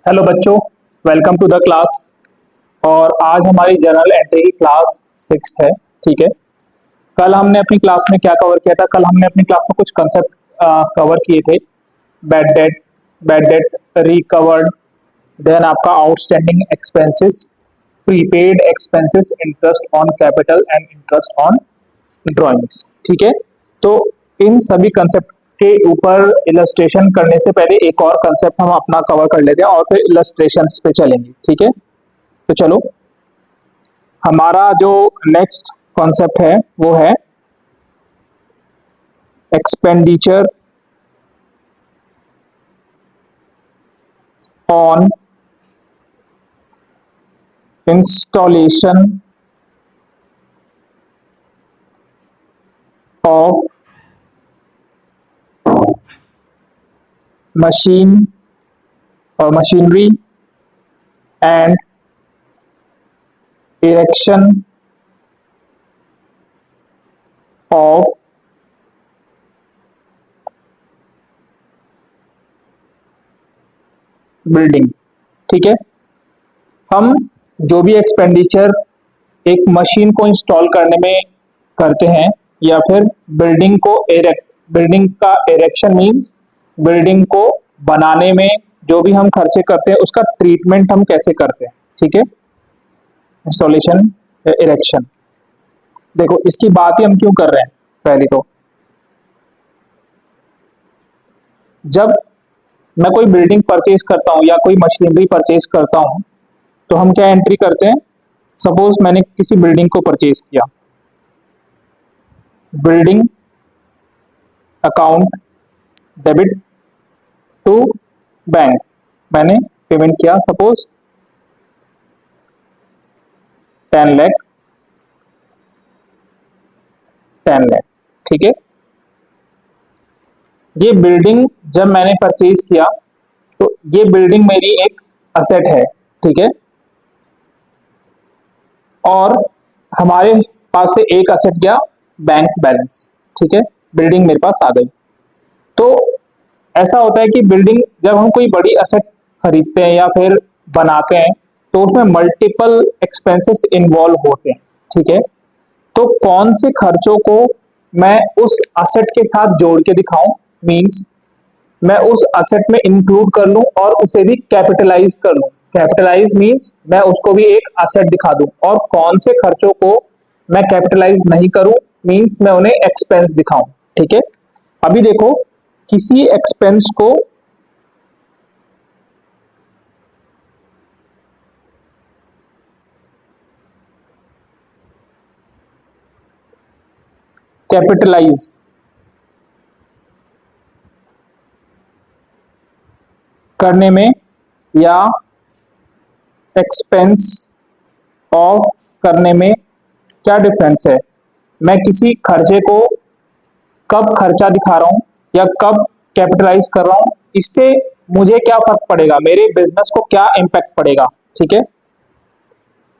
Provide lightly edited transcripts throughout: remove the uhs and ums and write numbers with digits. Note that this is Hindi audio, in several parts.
हेलो बच्चों, वेलकम टू द क्लास। और आज हमारी जनरल एंट्री की क्लास सिक्स्थ है। ठीक है, कल हमने अपनी क्लास में क्या कवर किया था? कल हमने अपनी क्लास में कुछ कंसेप्ट कवर किए थे। बैड डेट रिकवर्ड, देन आपका outstanding expenses, prepaid expenses, interest on capital and interest on drawings. ठीक है, तो इन सभी कंसेप्ट के ऊपर इलस्ट्रेशन करने से पहले एक और कंसेप्ट हम अपना कवर कर लेते हैं और फिर इलस्ट्रेशंस पे चलेंगे। ठीक है, तो चलो, हमारा जो नेक्स्ट कॉन्सेप्ट है वो है expenditure on installation of machine और machinery and erection of building. ठीक है, हम जो भी एक्सपेंडिचर एक मशीन को इंस्टॉल करने में करते हैं या फिर बिल्डिंग का एरेक्शन मींस बिल्डिंग को बनाने में जो भी हम खर्चे करते हैं उसका ट्रीटमेंट हम कैसे करते हैं। ठीक है, इंस्टॉलेशन इरेक्शन। देखो, इसकी बात ही हम क्यों कर रहे हैं? पहले तो जब मैं कोई बिल्डिंग परचेज करता हूं या कोई मशीनरी परचेज करता हूं तो हम क्या एंट्री करते हैं? सपोज मैंने किसी बिल्डिंग को परचेज किया, building account debit to bank, मैंने पेमेंट किया सपोज 10 लाख। ठीक है, ये बिल्डिंग जब मैंने परचेज किया तो ये बिल्डिंग मेरी एक असेट है। ठीक है, और हमारे पास से एक असेट गया बैंक बैलेंस। ठीक है, बिल्डिंग मेरे पास आ गई। तो ऐसा होता है कि बिल्डिंग जब हम कोई बड़ी असेट खरीदते हैं या फिर बनाते हैं तो उसमें मल्टीपल एक्सपेंसेस इन्वॉल्व होते हैं। ठीक है, तो कौन से खर्चों को मैं उस असेट के साथ जोड़ के दिखाऊं, मींस मैं उस असेट में इंक्लूड कर लूं और उसे भी कैपिटलाइज कर लूं। कैपिटलाइज मींस मैं उसको भी एक असेट दिखा दूं। और कौन से खर्चों को मैं कैपिटलाइज नहीं करूं, मींस मैं उन्हें एक्सपेंस दिखाऊं। ठीक है, अभी देखो, किसी एक्सपेंस को कैपिटलाइज करने में या एक्सपेंस ऑफ करने में क्या डिफरेंस है? मैं किसी खर्चे को कब खर्चा दिखा रहा हूं या कब कैपिटलाइज कर रहा हूं, इससे मुझे क्या फर्क पड़ेगा, मेरे बिजनेस को क्या इंपैक्ट पड़ेगा। ठीक है,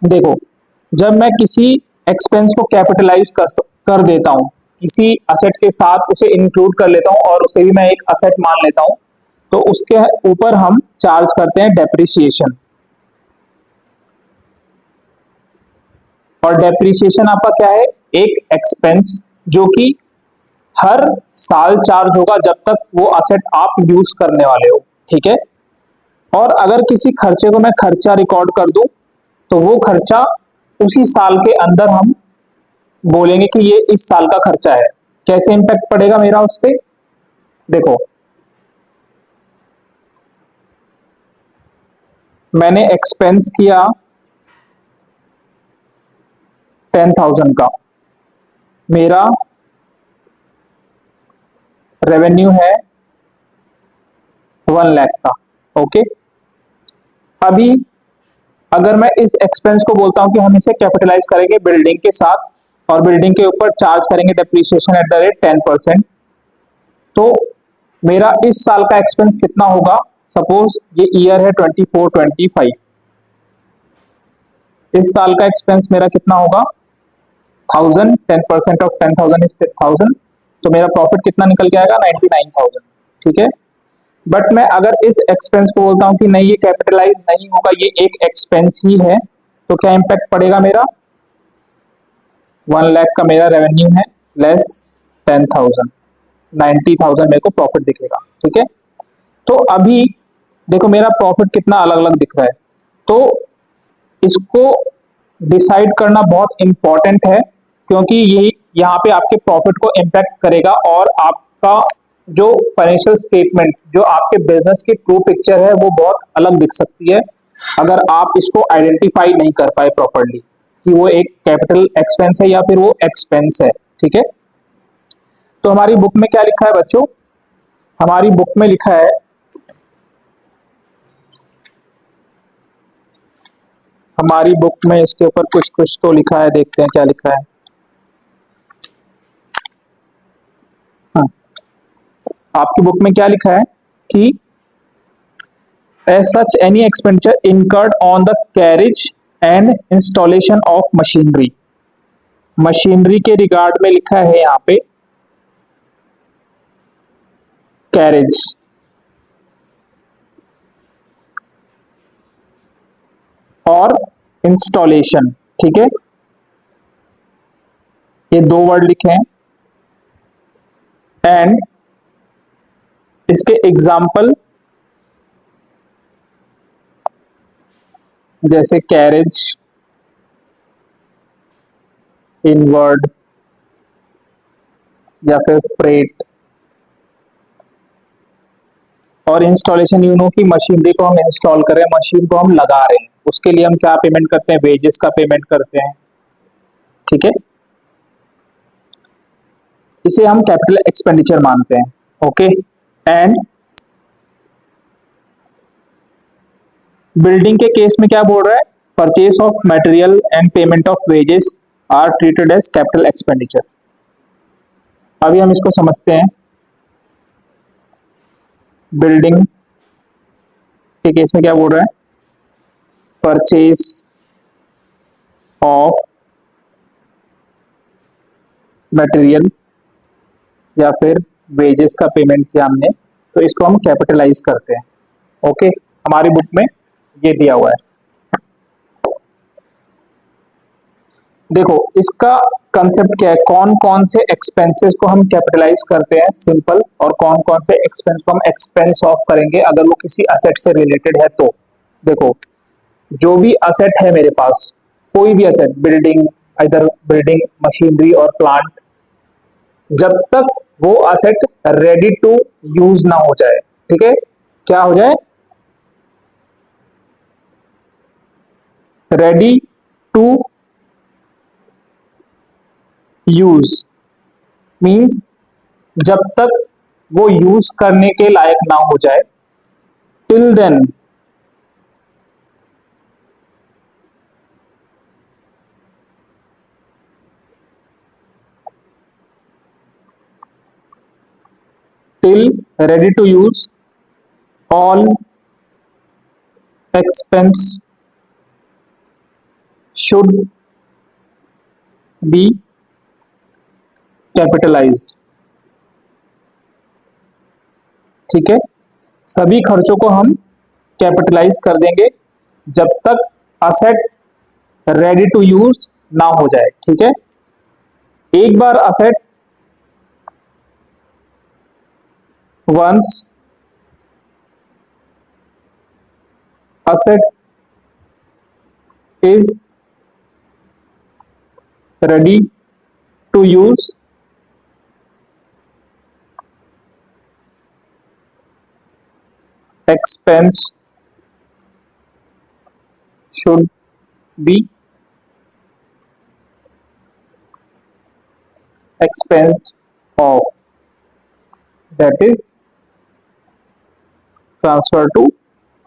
देखो, जब मैं किसी एक्सपेंस को कैपिटलाइज कर देता हूं, किसी असेट के साथ उसे इंक्लूड कर लेता हूं और उसे भी मैं एक असेट मान लेता हूं, तो उसके ऊपर हम चार्ज करते हैं डेप्रिसिएशन। और डेप्रिसिएशन आपका क्या है? एक एक्सपेंस जो कि हर साल चार्ज होगा जब तक वो असेट आप यूज करने वाले हो। ठीक है, और अगर किसी खर्चे को मैं खर्चा रिकॉर्ड कर दूं तो वो खर्चा उसी साल के अंदर हम बोलेंगे कि ये इस साल का खर्चा है। कैसे इंपैक्ट पड़ेगा मेरा उससे? देखो, मैंने एक्सपेंस किया 10,000 का, मेरा रेवेन्यू है 1 लाख का। ओके, अभी अगर मैं इस एक्सपेंस को बोलता हूं कि हम इसे कैपिटलाइज करेंगे बिल्डिंग के साथ और बिल्डिंग के ऊपर चार्ज करेंगे डेप्रिसिएशन एट द रेट 10%, तो मेरा इस साल का एक्सपेंस कितना होगा? सपोज ये ईयर है 24-25, इस साल का एक्सपेंस मेरा कितना होगा? 1000, 10% ऑफ 10,000 इज 10,000, तो मेरा प्रॉफिट कितना निकल के आएगा? 99,000। ठीक है, बट मैं अगर इस एक्सपेंस को बोलता हूं कि नहीं ये कैपिटलाइज नहीं होगा, ये एक एक्सपेंस ही है, तो क्या इंपैक्ट पड़ेगा मेरा? 1 लाख का मेरा रेवेन्यू है, लेस 10,000, 90,000 मेरे को प्रॉफिट दिखेगा। ठीक है, तो अभी देखो मेरा प्रॉफिट कितना अलग अलग दिख रहा है, तो इसको डिसाइड करना बहुत इंपॉर्टेंट है, क्योंकि ये यहाँ पे आपके प्रॉफिट को इम्पैक्ट करेगा और आपका जो फाइनेंशियल स्टेटमेंट, जो आपके बिजनेस की ट्रू पिक्चर है, वो बहुत अलग दिख सकती है अगर आप इसको आइडेंटिफाई नहीं कर पाए प्रॉपरली कि वो एक कैपिटल एक्सपेंस है या फिर वो एक्सपेंस है। ठीक है, तो हमारी बुक में क्या लिखा है बच्चों? हमारी बुक में लिखा है, हमारी बुक में इसके ऊपर कुछ कुछ तो लिखा है, देखते हैं क्या लिखा है। हाँ, आपकी बुक में क्या लिखा है कि as such any expenditure incurred on the carriage and installation of machinery, machinery के रिगार्ड में लिखा है यहाँ पे कैरेज और इंस्टॉलेशन। ठीक है, ये दो वर्ड लिखे हैं, एंड इसके एग्जाम्पल जैसे कैरेज, इनवर्ड या फिर फ्रेट, और इंस्टॉलेशन यू नो कि मशीनरी को हम इंस्टॉल कर रहे हैं, मशीन को हम लगा रहे हैं, उसके लिए हम क्या पेमेंट करते हैं? वेजेस का पेमेंट करते हैं। ठीक है, इसे हम कैपिटल एक्सपेंडिचर मानते हैं। ओके, एंड बिल्डिंग के केस में क्या बोल रहा है? Purchase of material and payment of wages are treated as capital expenditure. अभी हम इसको समझते हैं। बिल्डिंग के केस में क्या बोल रहा है? परचेज ऑफ मटेरियल या फिर वेजेस का पेमेंट किया हमने, तो इसको हम कैपिटलाइज करते हैं। ओके, हमारी बुक में ये दिया हुआ है। देखो इसका कंसेप्ट क्या है, कौन कौन से एक्सपेंसेस को हम कैपिटलाइज करते हैं सिंपल, और कौन कौन से एक्सपेंस को हम एक्सपेंस ऑफ करेंगे अगर वो किसी असेट से रिलेटेड है। तो देखो, जो भी असेट है मेरे पास, कोई भी असेट, बिल्डिंग, इधर बिल्डिंग, मशीनरी और प्लांट, जब तक वो असेट रेडी टू यूज ना हो जाए, ठीक है, क्या हो जाए? रेडी टू यूज मीन्स जब तक वो यूज करने के लायक ना हो जाए, till then till ready to use, all expense should be capitalized। ठीक है, सभी खर्चों को हम कैपिटलाइज कर देंगे जब तक असेट रेडी टू यूज ना हो जाए। ठीक है, एक बार asset once asset is ready to use, expense should be expensed off, that is transfer to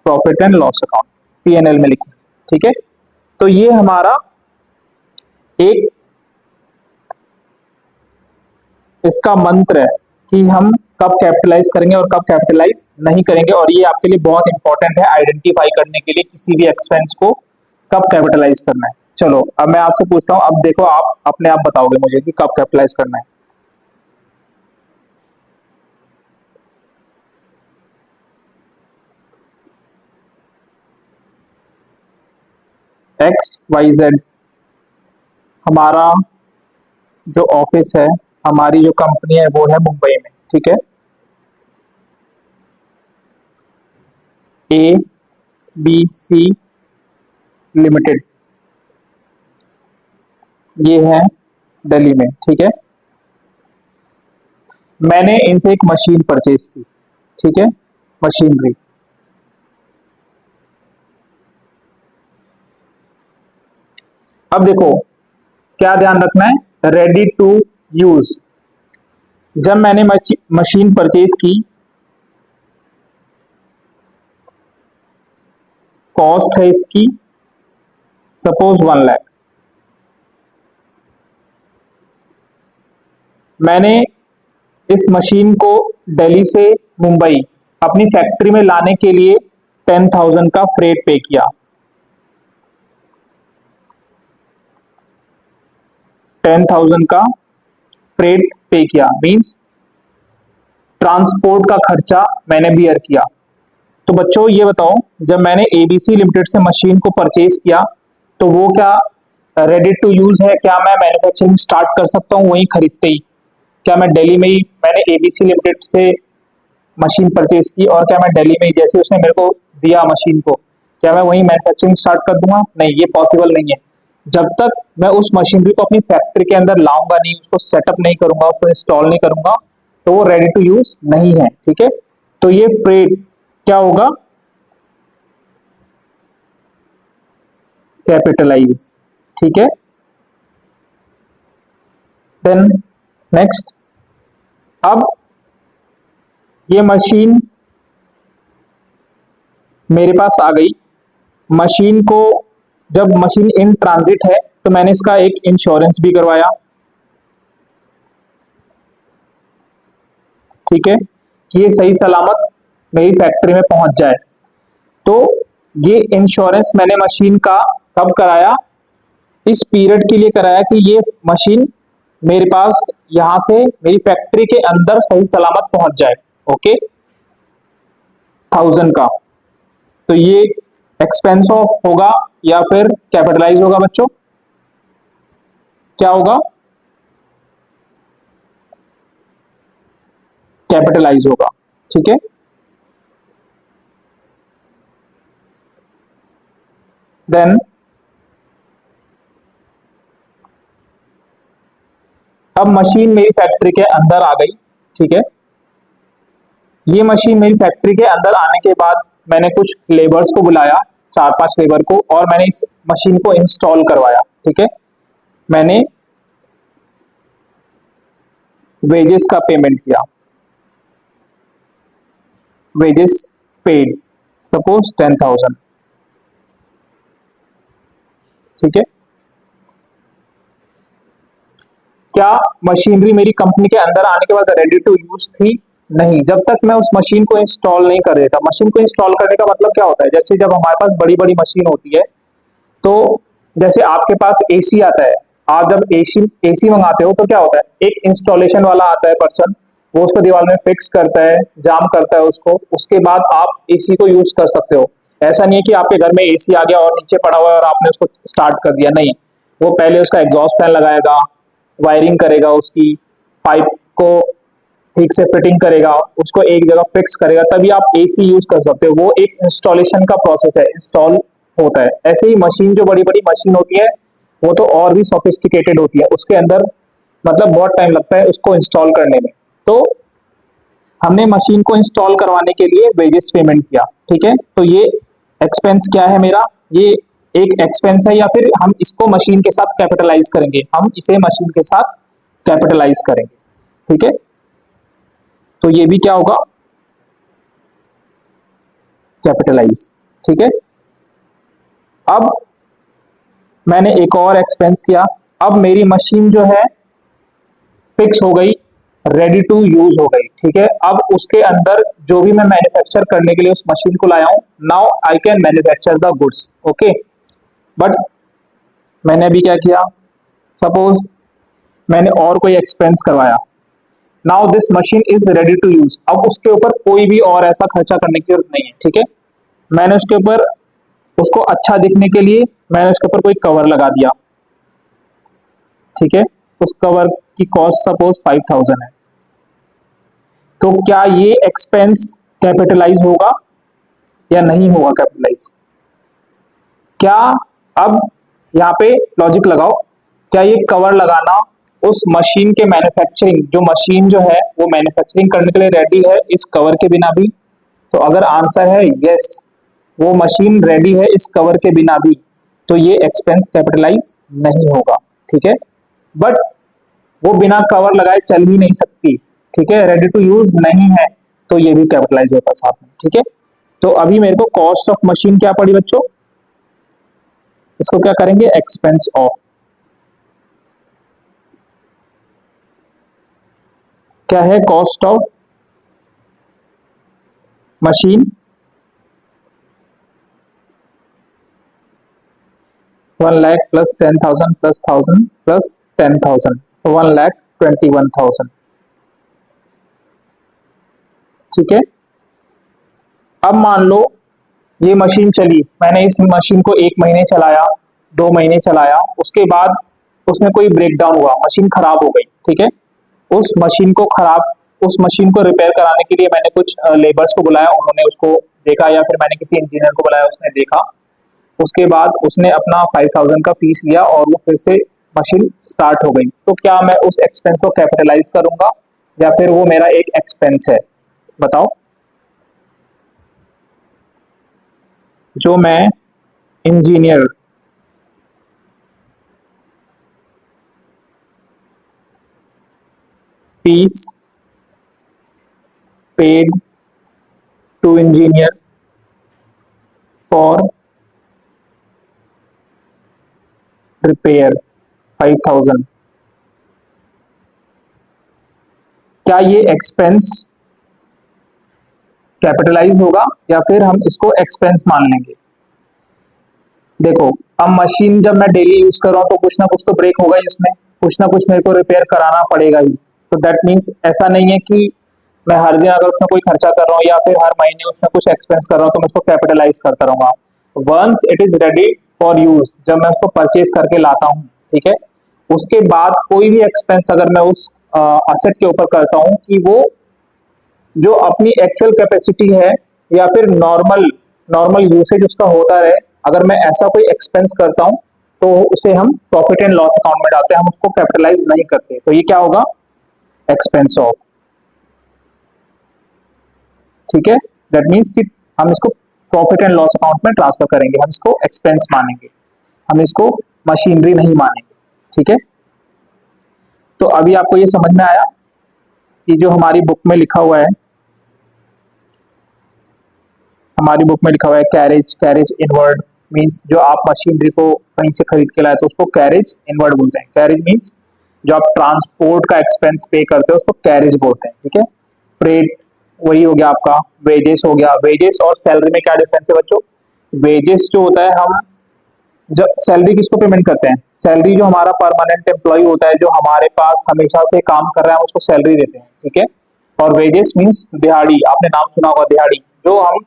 profit and loss account, PNL में लिखना। ठीक है, तो ये हमारा एक इसका मंत्र है कि हम कब कैपिटलाइज करेंगे और कब कैपिटलाइज नहीं करेंगे, और ये आपके लिए बहुत इंपॉर्टेंट है आइडेंटिफाई करने के लिए किसी भी एक्सपेंस को कब कैपिटलाइज करना है। चलो अब मैं आपसे पूछता हूं, अब देखो आप अपने आप बताओगे मुझे कि कब कैपिटलाइज करना है। XYZ हमारा जो ऑफिस है, हमारी जो कंपनी है वो है मुंबई में, ठीक है। ABC लिमिटेड ये है दिल्ली में, ठीक है। मैंने इनसे एक मशीन परचेज की, ठीक है, मशीनरी। अब देखो क्या ध्यान रखना है, रेडी टू यूज। जब मैंने मशीन परचेज की, कॉस्ट है इसकी सपोज 1 लाख। मैंने इस मशीन को दिल्ली से मुंबई अपनी फैक्ट्री में लाने के लिए 10,000 का फ्रेट पे किया। 10,000 का फ्रेट पे किया मींस ट्रांसपोर्ट का खर्चा मैंने बियर किया। तो बच्चों ये बताओ, जब मैंने एबीसी लिमिटेड से मशीन को परचेज किया तो वो क्या रेडी टू यूज है? क्या मैं मैन्युफैक्चरिंग स्टार्ट कर सकता हूँ वहीं खरीदते ही? क्या मैं दिल्ली में ही, मैंने एबीसी लिमिटेड से मशीन परचेज की और क्या मैं दिल्ली में ही जैसे उसने मेरे को दिया मशीन को, क्या मैं वहीं मैन्युफैक्चरिंग स्टार्ट कर दूंगा? नहीं, ये पॉसिबल नहीं है। जब तक मैं उस मशीनरी को अपनी फैक्ट्री के अंदर लाऊंगा नहीं, उसको सेटअप नहीं करूंगा, उसको इंस्टॉल नहीं करूंगा, तो वो रेडी टू यूज नहीं है, ठीक है। तो ये फ्रेट क्या होगा? कैपिटलाइज, ठीक है। देन नेक्स्ट, अब ये मशीन मेरे पास आ गई। मशीन को, जब मशीन इन ट्रांजिट है तो मैंने इसका एक इंश्योरेंस भी करवाया, ठीक है, कि ये सही सलामत मेरी फैक्ट्री में पहुंच जाए। तो ये इंश्योरेंस मैंने मशीन का कब कराया? इस पीरियड के लिए कराया कि ये मशीन मेरे पास यहां से मेरी फैक्ट्री के अंदर सही सलामत पहुंच जाए, ओके। 1000 का, तो ये एक्सपेंस ऑफ होगा या फिर कैपिटलाइज होगा बच्चों? क्या होगा? कैपिटलाइज होगा, ठीक है। देन अब मशीन मेरी फैक्ट्री के अंदर आ गई, ठीक है। ये मशीन मेरी फैक्ट्री के अंदर आने के बाद मैंने कुछ लेबर्स को बुलाया, 4-5 लेबर को, और मैंने इस मशीन को इंस्टॉल करवाया, ठीक है। मैंने वेजेस का पेमेंट किया, वेजेस पेड सपोज 10,000, ठीक है। क्या मशीनरी मेरी कंपनी के अंदर आने के बाद रेडी टू यूज थी? नहीं, जब तक मैं उस मशीन को इंस्टॉल नहीं कर देता। मशीन को इंस्टॉल करने का मतलब क्या होता है? जैसे जब हमारे पास बड़ी बड़ी मशीन होती है, तो जैसे आपके पास एसी आता है, आप जब एसी एसी मंगाते हो तो क्या होता है, एक इंस्टॉलेशन वाला आता है पर्सन, वो उसको दीवार में फिक्स करता है, जाम करता है उसको, उसके बाद आप एसी को यूज कर सकते हो। ऐसा नहीं है कि आपके घर में एसी आ गया और नीचे पड़ा हुआ है और आपने उसको स्टार्ट कर दिया, नहीं। वो पहले उसका एग्जॉस्ट फैन लगाएगा, वायरिंग करेगा, उसकी पाइप को ठीक से फिटिंग करेगा, उसको एक जगह फिक्स करेगा, तभी आप एसी यूज कर सकते हो। वो एक इंस्टॉलेशन का प्रोसेस है, इंस्टॉल होता है। ऐसे ही मशीन, जो बड़ी बड़ी मशीन होती है वो तो और भी सोफिस्टिकेटेड होती है, उसके अंदर मतलब बहुत टाइम लगता है उसको इंस्टॉल करने में। तो हमने मशीन को इंस्टॉल करवाने के लिए वेजेस पेमेंट किया, ठीक है। तो ये एक्सपेंस क्या है मेरा? ये एक एक्सपेंस है, या फिर हम इसको मशीन के साथ कैपिटलाइज करेंगे, हम इसे मशीन के साथ कैपिटलाइज करेंगे, ठीक है। तो ये भी क्या होगा? कैपिटलाइज, ठीक है। अब मैंने एक और एक्सपेंस किया। अब मेरी मशीन जो है फिक्स हो गई, रेडी टू यूज हो गई, ठीक है। अब उसके अंदर जो भी मैं मैन्युफैक्चर करने के लिए उस मशीन को लाया हूं, now I can manufacture the goods, okay. But मैंने अभी क्या किया, सपोज मैंने और कोई एक्सपेंस करवाया, now this machine is ready to use. अब उसके ऊपर कोई भी और ऐसा खर्चा करने की जरूरत नहीं है, ठीक है। मैंने उसके ऊपर उसको अच्छा दिखने के लिए मैंने उसके ऊपर कोई कवर लगा दिया, ठीक है, उस कवर की कॉस्ट सपोज 5000 है, तो क्या ये एक्सपेंस कैपिटलाइज होगा या नहीं होगा कैपिटलाइज? क्या, अब यहाँ पे लॉजिक लगाओ, क्या ये कवर लगाना उस मशीन के मैन्युफैक्चरिंग, जो मशीन जो है वो मैन्युफैक्चरिंग करने के लिए रेडी है इस कवर के बिना भी? तो अगर आंसर है यस, वो मशीन रेडी है इस कवर के बिना भी, तो ये एक्सपेंस कैपिटलाइज नहीं होगा, ठीक है। बट वो बिना कवर लगाए चल ही नहीं सकती, ठीक है, रेडी टू यूज नहीं है, तो ये भी कैपिटलाइज होगा साथ में, ठीक है। तो अभी मेरे को कॉस्ट ऑफ मशीन क्या पड़ी बच्चों, इसको क्या करेंगे, एक्सपेंस ऑफ, क्या है, cost of machine 1,00,000 plus 10,000 plus 1,000 plus 10,000, 1,21,000, ठीक है। अब मान लो ये मशीन चली, मैंने इस मशीन को 1 महीने चलाया, 2 महीने चलाया, उसके बाद उसमें कोई ब्रेकडाउन हुआ, मशीन खराब हो गई, ठीक है। उस मशीन को खराब, उस मशीन को रिपेयर कराने के लिए मैंने कुछ लेबर्स को बुलाया, उन्होंने उसको देखा, या फिर मैंने किसी इंजीनियर को बुलाया, उसने देखा, उसके बाद उसने अपना 5,000 का फीस लिया और वो फिर से मशीन स्टार्ट हो गई। तो क्या मैं उस एक्सपेंस को कैपिटलाइज करूंगा या फिर वो मेरा एक एक्सपेंस है? बताओ। जो मैं engineer fees paid to engineer for repair 5,000, क्या ये एक्सपेंस कैपिटलाइज होगा या फिर हम इसको एक्सपेंस मान लेंगे? देखो, अब मशीन जब मैं डेली यूज कर रहा हूं तो कुछ ना कुछ तो ब्रेक होगा ही, इसमें कुछ ना कुछ मेरे को रिपेयर कराना पड़ेगा ही। तो दैट मीन्स ऐसा नहीं है कि मैं हर दिन अगर उसमें कोई खर्चा कर रहा हूँ या फिर हर महीने उसमें कुछ एक्सपेंस कर रहा हूँ तो मैं उसको कैपिटलाइज करता रहूंगा। Once it is ready for use, जब मैं उसको परचेज करके लाता हूँ, ठीक है, उसके बाद कोई भी एक्सपेंस अगर मैं उस असेट के ऊपर करता हूँ कि वो जो अपनी एक्चुअल कैपेसिटी है या फिर नॉर्मल नॉर्मल यूसेज उसका होता रहे, अगर मैं ऐसा कोई एक्सपेंस करता हूं तो उसे हम प्रॉफिट एंड लॉस अकाउंट में डालते हैं, हम उसको कैपिटलाइज नहीं करते, तो ये क्या होगा, एक्सपेंस ऑफ, ठीक है। दैट मीन्स कि हम इसको प्रॉफिट एंड लॉस अकाउंट में ट्रांसफर करेंगे, हम इसको एक्सपेंस मानेंगे, हम इसको मशीनरी नहीं मानेंगे, ठीक है। तो अभी आपको ये समझ में आया कि जो हमारी बुक में लिखा हुआ है, हमारी बुक में लिखा हुआ है कैरेज, कैरेज इनवर्ड मींस जो आप मशीनरी को कहीं से खरीद के लाए तो उसको कैरेज इनवर्ड बोलते हैं। कैरेज मींस जो आप ट्रांसपोर्ट का एक्सपेंस पे करते हो उसको कैरेज बोलते हैं, ठीक है। फ्रेट वही हो गया आपका, वेजेस हो गया, वेजेस और सैलरी में क्या डिफरेंस है बच्चों? वेजेस जो होता है, हम जब सैलरी किसको पेमेंट करते हैं, सैलरी जो हमारा परमानेंट एम्प्लॉय होता है जो हमारे पास हमेशा से काम कर रहा है उसको सैलरी देते हैं, ठीक है। और वेजेस मींस दिहाड़ी, आपने नाम सुना होगा दिहाड़ी, जो हम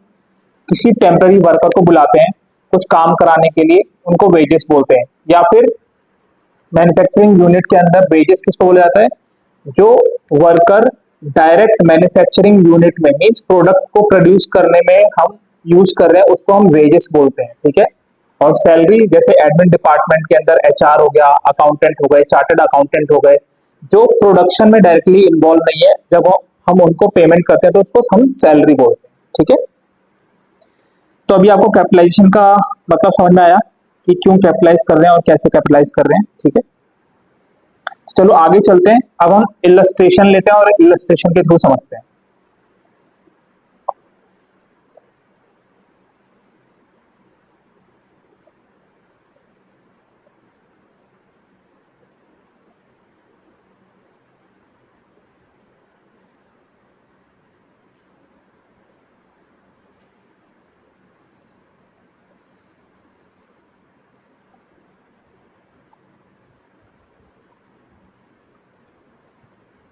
किसी टेम्पररी वर्कर को बुलाते हैं कुछ काम कराने के लिए, उनको वेजेस बोलते हैं। या फिर मैन्युफैक्चरिंग यूनिट के अंदर वेजेस किसको बोला जाता है, जो वर्कर डायरेक्ट मैन्युफैक्चरिंग यूनिट में मींस प्रोडक्ट को प्रोड्यूस करने में हम यूज कर रहे हैं उसको हम वेजेस बोलते हैं, ठीक है। और सैलरी जैसे एडमिन डिपार्टमेंट के अंदर एचआर हो गया, अकाउंटेंट हो गए, चार्टर्ड अकाउंटेंट हो गए, जो प्रोडक्शन में डायरेक्टली इन्वॉल्व नहीं है, जब हम उनको पेमेंट करते हैं तो उसको हम सैलरी बोलते हैं, ठीक है। तो अभी आपको कैपिटलाइजेशन का मतलब समझ में आया कि क्यों कैपिटलाइज कर रहे हैं और कैसे कैपिटलाइज कर रहे हैं, ठीक है। चलो आगे चलते हैं, अब हम इलस्ट्रेशन लेते हैं और इलस्ट्रेशन के थ्रू समझते हैं।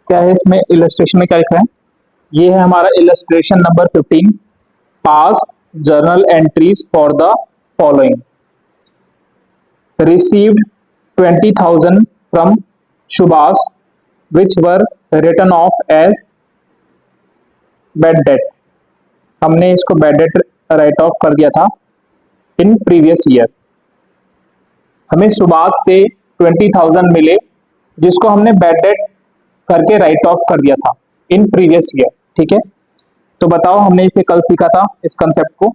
क्या है इसमें इलस्ट्रेशन में क्या लिखा है, ये है हमारा illustration number 15, pass journal entries for the following: received 20,000 from Subhas, which were written off as bad debt. हमने इसको बैड डेट राइट ऑफ कर दिया था इन प्रीवियस ईयर। हमें सुभाष से 20,000 मिले जिसको हमने बैड डेट करके राइट ऑफ कर दिया था इन प्रीवियस ईयर। ठीक है, तो बताओ, हमने इसे कल सीखा था इस कंसेप्ट को।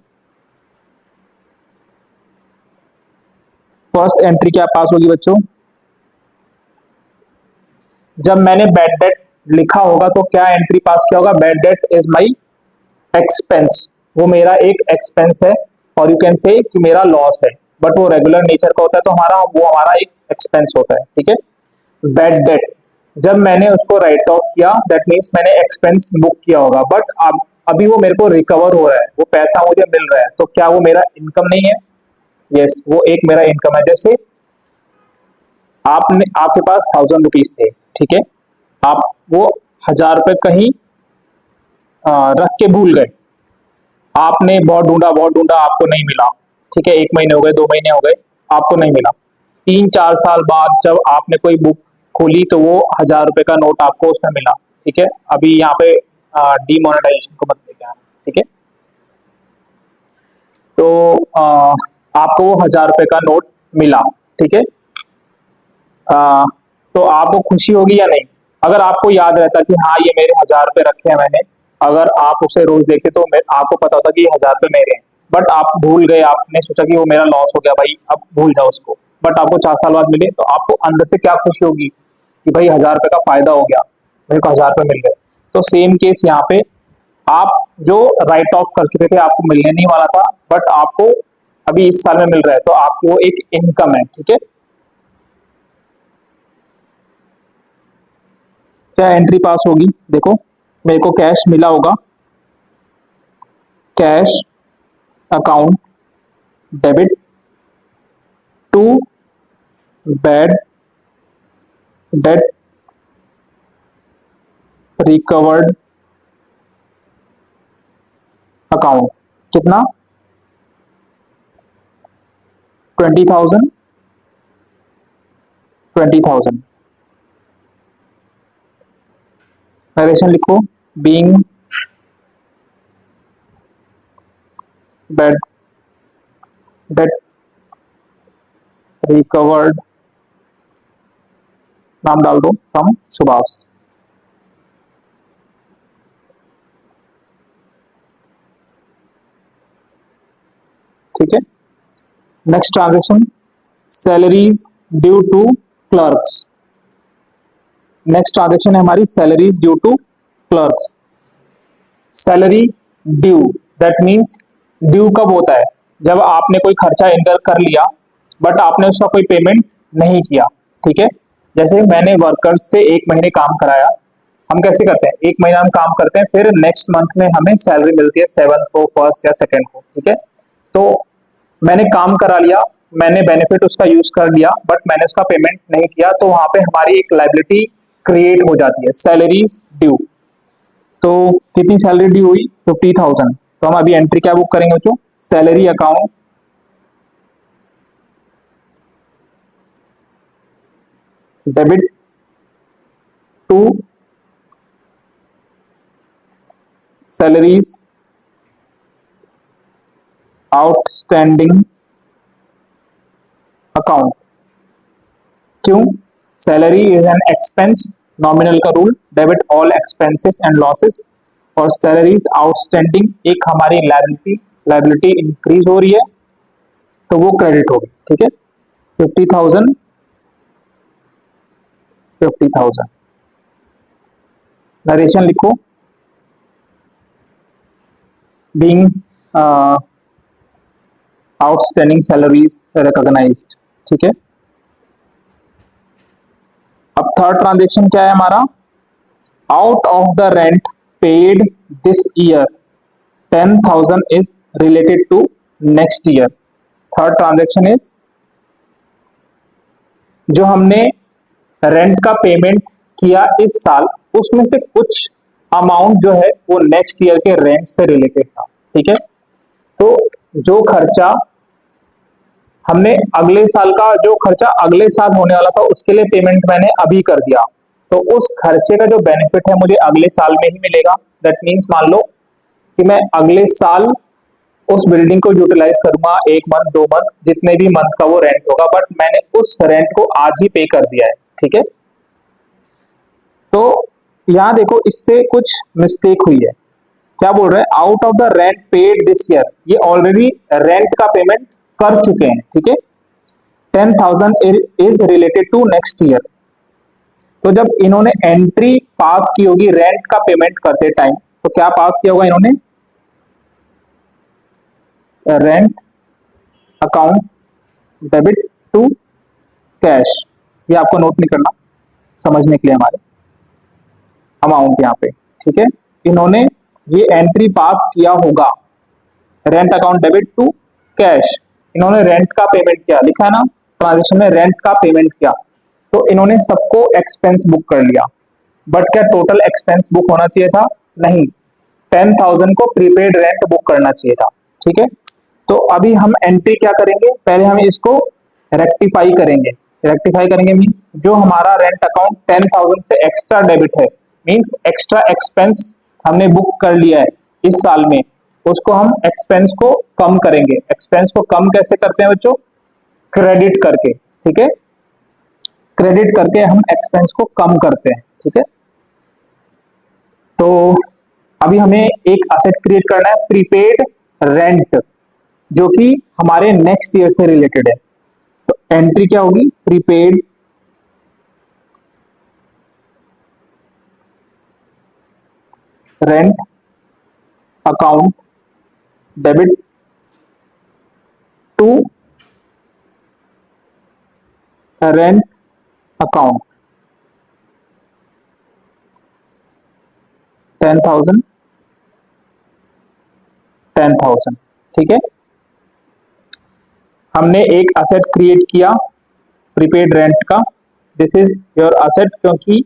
फर्स्ट एंट्री क्या पास होगी बच्चों? जब मैंने बैड डेट लिखा होगा तो क्या एंट्री पास किया होगा? Bad debt is my expense, वो मेरा एक एक्सपेंस है, और यू कैन से कि मेरा लॉस है, बट वो रेगुलर नेचर का होता है तो हमारा एक एक्सपेंस होता है। ठीक है, बैड डेट जब मैंने उसको राइट ऑफ किया दैट मीन्स मैंने एक्सपेंस बुक किया होगा, बट अब अभी वो मेरे को रिकवर हो रहा है, वो पैसा मुझे मिल रहा है, तो क्या वो मेरा इनकम नहीं है? यस, वो एक मेरा इनकम है। जैसे आपके पास 1,000 रुपीज थे, ठीक है, आप वो 1,000 रुपए कहीं रख के भूल गए, आपने बहुत ढूंढा, आपको नहीं मिला। ठीक है, 1 महीने हो गए, 2 महीने हो गए, आपको नहीं मिला। 3-4 साल बाद जब आपने कोई बुक खोली तो वो 1,000 रुपए का नोट आपको उसमें मिला। ठीक है, अभी यहाँ पे डीमोनेटाइजेशन को मत लेके आना। ठीक है, तो आपको वो 1,000 रुपए का नोट मिला। ठीक है, तो आपको खुशी होगी या नहीं? अगर आपको याद रहता कि हाँ ये मेरे 1,000 रुपए रखे हैं मैंने, अगर आप उसे रोज देखते तो आपको पता होता कि ये 1,000 रुपए मेरे हैं, बट आप भूल गए, आपने सोचा कि वो मेरा लॉस हो गया भाई, अब भूल जाओ उसको, बट आपको 4 साल बाद मिले तो आपको अंदर से क्या खुशी होगी कि भाई 1,000 रुपए का फायदा हो गया, मेरे को 1,000 रुपए मिल गए। तो सेम केस यहाँ पे, आप जो राइट ऑफ कर चुके थे आपको मिलने नहीं वाला था, बट आपको अभी इस साल में मिल रहा है, तो आपकी वो एक इनकम है। ठीक है, क्या एंट्री पास होगी? देखो, मेरे को कैश मिला होगा, cash account debit to bad debt recovered account. कितना? 20,000 20,000। नरेशन लिखो, बीइंग बैड डेट रिकवर्ड, नाम डाल दो फ्रॉम सुभाष। ठीक है, next transaction, salaries due to clerks. Next transaction है हमारी salaries due to clerks. Salary due, that means due कब होता है? जब आपने कोई खर्चा इनकर कर लिया बट आपने उसका कोई पेमेंट नहीं किया। ठीक है, जैसे मैंने वर्कर्स से 1 महीने काम कराया, हम कैसे करते हैं, 1 महीना हम काम करते हैं, फिर नेक्स्ट मंथ में हमें सैलरी मिलती है 7th को, 1st या 2nd को। ठीक है, तो मैंने काम करा लिया, मैंने बेनिफिट उसका यूज कर लिया, बट मैंने उसका पेमेंट नहीं किया, तो वहां पे हमारी एक लायबिलिटी क्रिएट हो जाती है, सैलरीज ड्यू। तो कितनी सैलरी ड्यू हुई? 50,000। तो हम अभी एंट्री क्या बुक करेंगे बच्चों? Salary account debit to salaries outstanding account. क्यों? Salary is an expense, nominal का rule, debit all expenses and losses, और सैलरीज आउटस्टैंडिंग एक हमारी लायबिलिटी इंक्रीज हो रही है तो वो क्रेडिट होगी। ठीक है, 50,000 50,000। नरेशन लिखो, बीइंग आउटस्टैंडिंग सैलरीज रिकॉग्नाइज्ड। ठीक है, अब थर्ड ट्रांजेक्शन क्या है हमारा? Out of the rent paid this year 10,000 is related to next year. Third transaction is, जो हमने रेंट का पेमेंट किया इस साल, उसमें से कुछ अमाउंट जो है वो नेक्स्ट ईयर के रेंट से रिलेटेड था। ठीक है, तो जो खर्चा हमने अगले साल का जो खर्चा अगले साल होने वाला था उसके लिए पेमेंट मैंने अभी कर दिया, तो उस खर्चे का जो बेनिफिट है मुझे अगले साल में ही मिलेगा। दैट मीन्स मान लो कि मैं अगले साल उस बिल्डिंग को यूटिलाइज करूंगा, 1 मंथ 2 मंथ जितने भी मंथ का वो रेंट होगा, बट मैंने उस रेंट को आज ही पे कर दिया है। ठीक है, तो यहाँ देखो इससे कुछ मिस्टेक हुई है। क्या बोल रहे हैं, out of the rent paid this year, ये ऑलरेडी रेंट का पेमेंट कर चुके हैं। ठीक है, 10,000 is related to next year. तो जब इन्होंने एंट्री पास की होगी रेंट का पेमेंट करते टाइम, तो क्या पास किया होगा इन्होंने, rent account debit to cash. ये आपको नोट नहीं करना, समझने के लिए हमारे अमाउंट यहाँ पे। ठीक है, इन्होंने ये एंट्री पास किया होगा, rent account debit to cash. इन्होंने रेंट का पेमेंट किया, लिखा है ना ट्रांजेक्शन में रेंट का पेमेंट किया, तो इन्होंने सबको एक्सपेंस बुक कर लिया। बट क्या टोटल एक्सपेंस बुक होना चाहिए था, नहीं, 10,000 को प्रीपेड रेंट बुक करना चाहिए था। ठीक है, तो अभी हम एंट्री क्या करेंगे, पहले हम इसको रेक्टिफाई करेंगे। रेक्टिफाई करेंगे मीन्स जो हमारा रेंट अकाउंट 10,000 से एक्स्ट्रा डेबिट है, मीन्स एक्स्ट्रा एक्सपेंस हमने बुक कर लिया है इस साल में, उसको हम एक्सपेंस को कम करेंगे। एक्सपेंस को कम कैसे करते हैं बच्चों, क्रेडिट करके। ठीक है, क्रेडिट करके हम एक्सपेंस को कम करते हैं। ठीक है, तो अभी हमें एक असेट क्रिएट करना है प्रीपेड रेंट, जो कि हमारे नेक्स्ट ईयर से रिलेटेड है। तो एंट्री क्या होगी, prepaid rent account debit to rent account 10,000 10,000। ठीक है, हमने एक असेट क्रिएट किया प्रीपेड रेंट का, दिस इज योर असेट, क्योंकि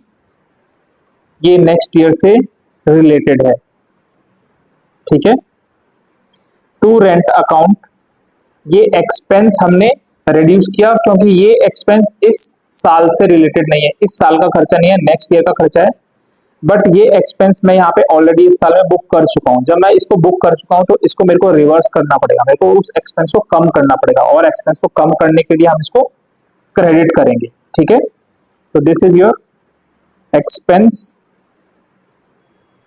ये नेक्स्ट ईयर से रिलेटेड है। ठीक है, टू रेंट अकाउंट, ये एक्सपेंस हमने रिड्यूस किया क्योंकि ये एक्सपेंस इस साल से रिलेटेड नहीं है, इस साल का खर्चा नहीं है, नेक्स्ट ईयर का खर्चा है। बट ये एक्सपेंस मैं यहाँ पे ऑलरेडी इस साल में बुक कर चुका हूँ। जब मैं इसको बुक कर चुका हूँ तो इसको मेरे को रिवर्स करना पड़ेगा, मेरे को उस एक्सपेंस को कम करना पड़ेगा, और एक्सपेंस को कम करने के लिए हम इसको क्रेडिट करेंगे। ठीक है, तो दिस इज योर एक्सपेंस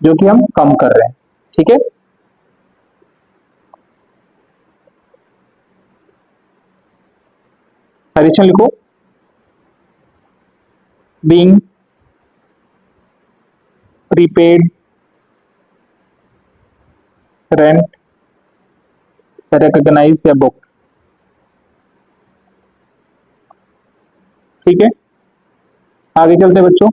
जो कि हम कम कर रहे हैं। ठीक है, एडिशन लिखो, बीइंग प्रीपेड रेंट रिकॉग्नाइज या बुक। ठीक है, आगे चलते बच्चों।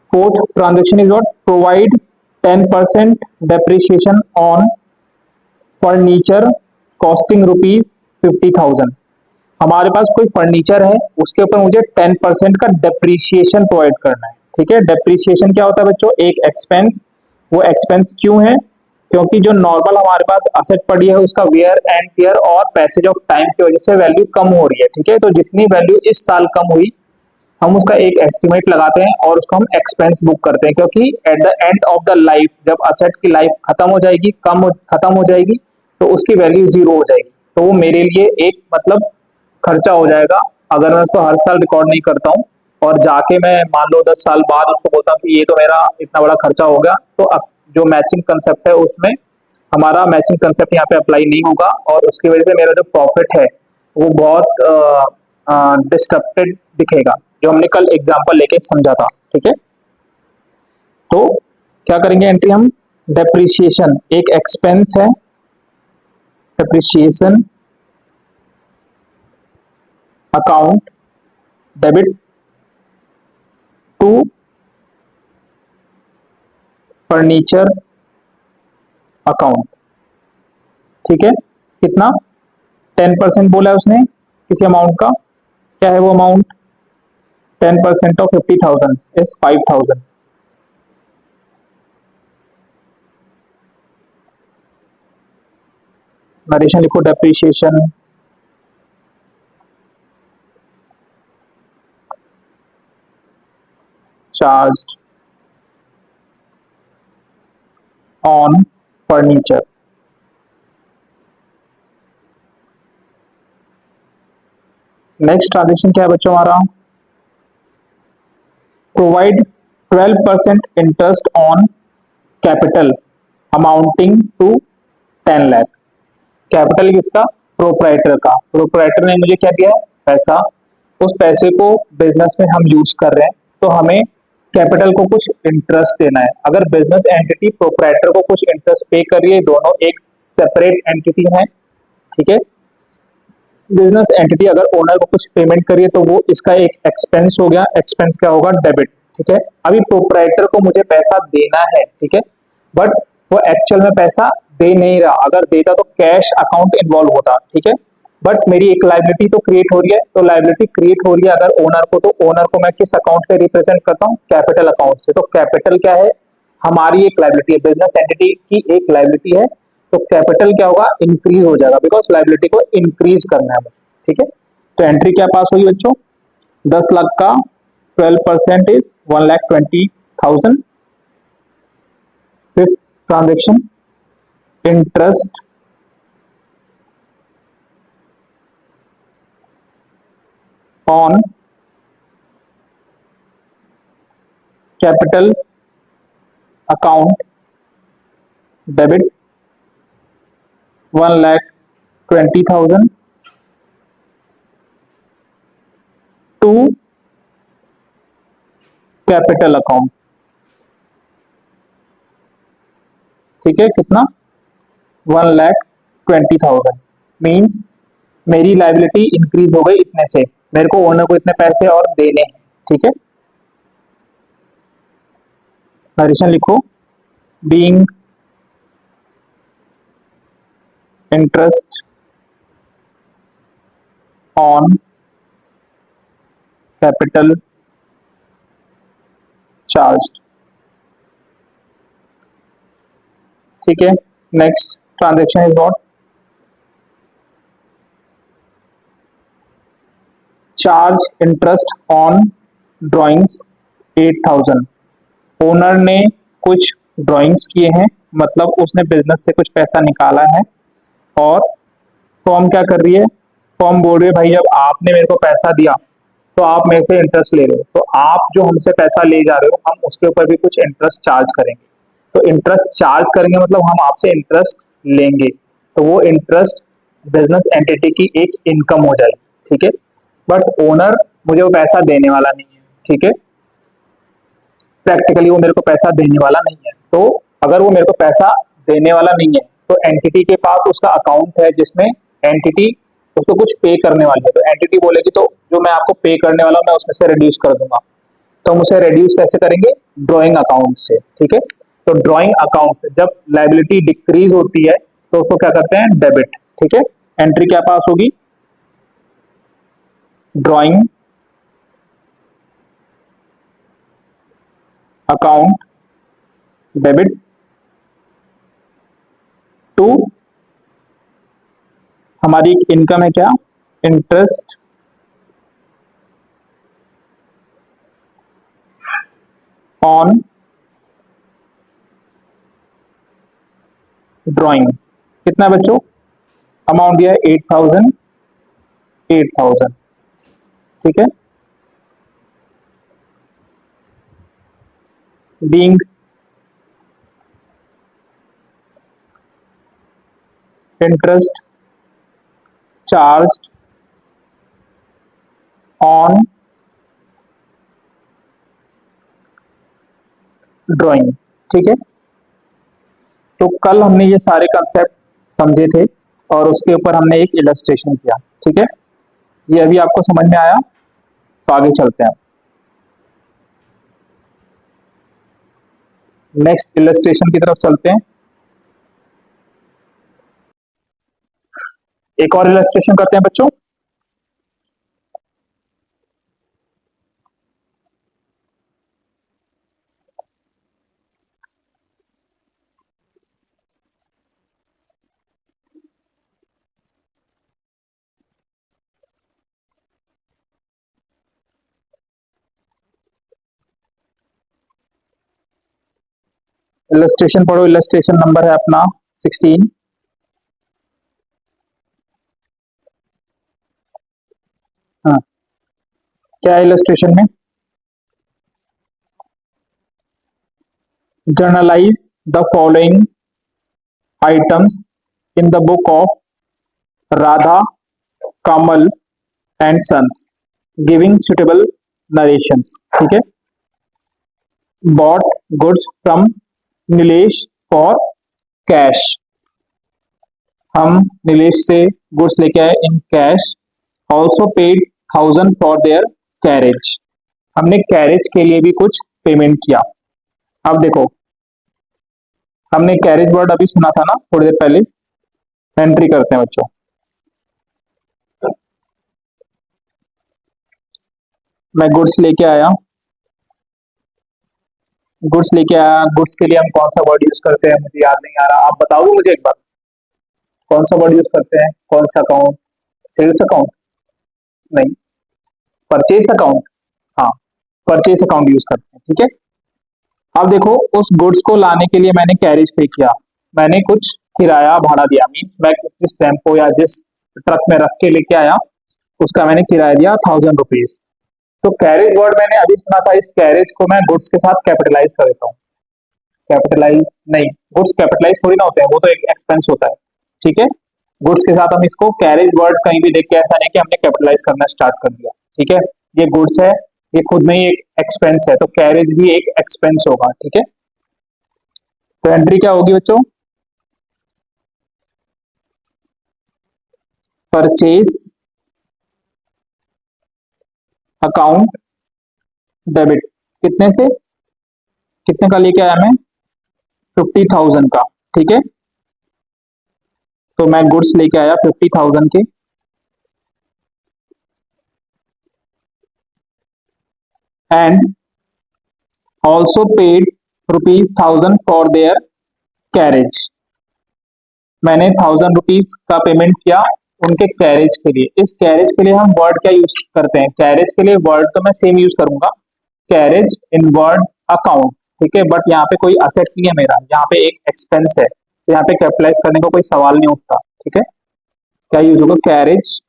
Fourth transaction is what, provide 10% depreciation on furniture costing ₹50,000। हमारे पास कोई फर्नीचर है, उसके ऊपर मुझे 10% का डेप्रिसिएशन प्रोवाइड करना है। ठीक है, डेप्रिसिएशन क्या होता है बच्चों, एक एक्सपेंस। वो एक्सपेंस क्यों है, क्योंकि जो नॉर्मल हमारे पास असेट पड़ी है उसका वेयर एंड टियर और पैसेज ऑफ टाइम की वजह से वैल्यू कम हो रही है। ठीक है, तो जितनी वैल्यू इस साल कम हुई हम उसका एक एस्टिमेट लगाते हैं और उसको हम एक्सपेंस बुक करते हैं, क्योंकि at the end of the life जब असेट की लाइफ खत्म हो जाएगी, खत्म हो जाएगी, तो उसकी वैल्यू जीरो हो जाएगी। तो वो मेरे लिए एक मतलब खर्चा हो जाएगा अगर मैं उसको हर साल रिकॉर्ड नहीं करता हूँ, और जाके मैं मान लो 10 साल बाद उसको बोलता हूँ कि ये तो मेरा इतना बड़ा खर्चा हो गया, तो अब जो मैचिंग कंसेप्ट है उसमें हमारा मैचिंग कंसेप्ट यहाँ पे अप्लाई नहीं होगा, और उसकी वजह से मेरा जो प्रॉफिट है वो बहुत डिस्टर्बेड दिखेगा, जो हमने कल एग्जांपल लेके समझा था। ठीक है, तो क्या करेंगे एंट्री हम, डेप्रिसिएशन एक एक्सपेंस है, depreciation account debit to furniture account. ठीक है, कितना, 10% बोला है उसने किसी अमाउंट का, क्या है वो अमाउंट, 10% ऑफ 50,000 इज 5,000। नरेशन लिखो, depreciation charged on furniture. Next transaction क्या है बच्चों हमारा, provide 12% interest on capital amounting to 10 lakh. Capital किसका, प्रोप्राइटर का। प्रोप्राइटर ने मुझे क्या दिया है, पैसा। उस पैसे को बिजनेस में हम यूज कर रहे हैं, तो हमें कैपिटल को कुछ इंटरेस्ट देना है। अगर बिजनेस एंटिटी प्रोप्राइटर को कुछ इंटरेस्ट पे कर रही है, दोनों एक सेपरेट एंटिटी है, ठीक है। बिजनेस एंटिटी अगर ओनर को कुछ पेमेंट करिए तो वो इसका एक एक्सपेंस हो गया, एक्सपेंस क्या होगा, डेबिट, ठीक है। अभी प्रोप्राइटर को मुझे पैसा देना है, ठीक है, बट वो एक्चुअल में पैसा दे नहीं रहा। अगर देता तो कैश अकाउंट इन्वॉल्व होता, ठीक है। बट मेरी एक लाइबिलिटी तो क्रिएट हो रही है, तो लाइबिलिटी क्रिएट हो रही है अगर ओनर को, तो ओनर को मैं किस अकाउंट से रिप्रेजेंट करता हूँ, कैपिटल अकाउंट से। तो कैपिटल क्या है, हमारी एक लाइबिलिटी है, बिजनेस एंटिटी की एक लाइबिलिटी है। तो कैपिटल क्या होगा, इंक्रीज हो जाएगा, बिकॉज लाइबिलिटी को इंक्रीज करना है, ठीक है। तो एंट्री क्या पास हुई बच्चों, 10 लाख का 12% is 1,20,000। Fifth transaction, interest on capital account debit 1,20,000 to capital account, ठीक है। कितना, 1,20,000। मीन्स मेरी लाइबिलिटी इंक्रीज हो गई इतने से, मेरे को ओनर को इतने पैसे और देने हैं, ठीक है। नरेशन लिखो, being interest on capital charge, ठीक है। Next transaction is what, charge interest on drawings 8,000। Owner ने कुछ ड्राइंग्स किए हैं, मतलब उसने बिजनेस से कुछ पैसा निकाला है, और फॉर्म क्या कर रही है, फॉर्म बोल रही है भाई जब आपने मेरे को पैसा दिया तो आप मेरे से इंटरेस्ट ले रहे हो, तो आप जो हमसे पैसा ले जा रहे हो हम उसके ऊपर भी कुछ इंटरेस्ट चार्ज करेंगे। तो इंटरेस्ट चार्ज करेंगे मतलब हम आपसे इंटरेस्ट लेंगे, तो वो इंटरेस्ट बिजनेस एंटिटी की एक इनकम हो जाएगी, ठीक है। बट ओनर मुझे वो पैसा देने वाला नहीं है, ठीक है। प्रैक्टिकली वो मेरे को पैसा देने वाला नहीं है। तो अगर वो मेरे को पैसा देने वाला नहीं है, तो एंटिटी के पास उसका अकाउंट है जिसमें एंटिटी उसको कुछ पे करने वाली है, तो एंटिटी बोलेगी तो जो मैं आपको पे करने वाला हूं मैं उसमें से रिड्यूस कर दूंगा। तो हम उसे रिड्यूस कैसे करेंगे, ड्रॉइंग अकाउंट से, ठीक है। तो ड्रॉइंग अकाउंट जब लाइबिलिटी डिक्रीज होती है तो उसको क्या करते हैं, डेबिट, ठीक है। एंट्री क्या पास होगी, ड्रॉइंग अकाउंट डेबिट टू, हमारी इनकम है क्या, इंटरेस्ट ऑन ड्राइंग। कितना बच्चों, अमाउंट दिया है 8,000, 8,000, ठीक है। Being interest charged on drawing, ठीक है। तो कल हमने ये सारे कंसेप्ट समझे थे और उसके ऊपर हमने एक इलस्ट्रेशन किया, ठीक है। ये अभी आपको समझ में आया, तो आगे चलते हैं। नेक्स्ट इलस्ट्रेशन की तरफ चलते हैं। एक और इलस्ट्रेशन करते हैं बच्चों। इलस्ट्रेशन पढ़ो, इलस्ट्रेशन नंबर है अपना 16। हाँ, क्या है इलस्ट्रेशन में? Journalise the following items in the book of Radha Kamal and sons giving suitable narrations. ठीक है। Bought goods from Nilesh for cash, हम नीलेश से गुड्स लेके आए in cash. Also paid 1000 for their carriage, हमने कैरेज के लिए भी कुछ पेमेंट किया। अब देखो, हमने कैरेज वर्ड अभी सुना था ना थोड़ी देर पहले। एंट्री करते हैं बच्चों। मैं गुड्स लेके आया, गुड्स लेके आया, गुड्स के लिए हम कौन सा वर्ड यूज करते हैं मुझे याद नहीं आ रहा, आप बताओगे मुझे एक बार कौन सा वर्ड यूज करते हैं? कौन सा अकाउंट? Sales account? नहीं, परचेस अकाउंट। हाँ, परचेस अकाउंट यूज करते हैं। ठीक है। अब देखो, उस गुड्स को लाने के लिए मैंने कैरेज पे किया, मैंने कुछ किराया भाड़ा दिया। मीन्स मैं जिस टेम्पो या जिस ट्रक में रख के लेके आया उसका मैंने किराया दिया 1000 रुपीज। तो कैरेज वर्ड मैंने अभी सुना था, इस कैरेज को मैं गुड्स के साथ कैपिटलाइज कर देता हूँ। कैपिटलाइज नहीं, गुड्स कैपिटलाइज थोड़ी ना होते हैं, वो तो एक एक्सपेंस होता है। ठीक है। गुड्स के साथ हम इसको कैरेज वर्ड कहीं भी देख के ऐसा नहीं कि हमने कैपिटलाइज करना स्टार्ट कर दिया। ठीक है। ये गुड्स है, ये खुद में ही एक एक्सपेंस है, तो कैरेज भी एक एक्सपेंस होगा। ठीक है। तो एंट्री क्या होगी बच्चों? Purchase account debit. कितने से? कितने का लेके आया मैं? 50,000 का। ठीक है। तो मैं गुड्स लेके आया 50,000 के, and also paid ₹1000 for their carriage, मैंने 1000 रुपीज का पेमेंट किया उनके कैरेज के लिए। इस कैरेज के लिए हम वर्ड क्या यूज करते हैं? कैरेज के लिए वर्ड तो मैं सेम यूज करूंगा, कैरेज इन वर्ड अकाउंट। ठीक है। बट यहाँ पे कोई असेट नहीं है मेरा, यहाँ पे एक एक्सपेंस है, तो यहाँ पे कैपिटलाइज करने का कोई सवाल नहीं उठता। ठीक है। क्या यूज होगा? कैरेज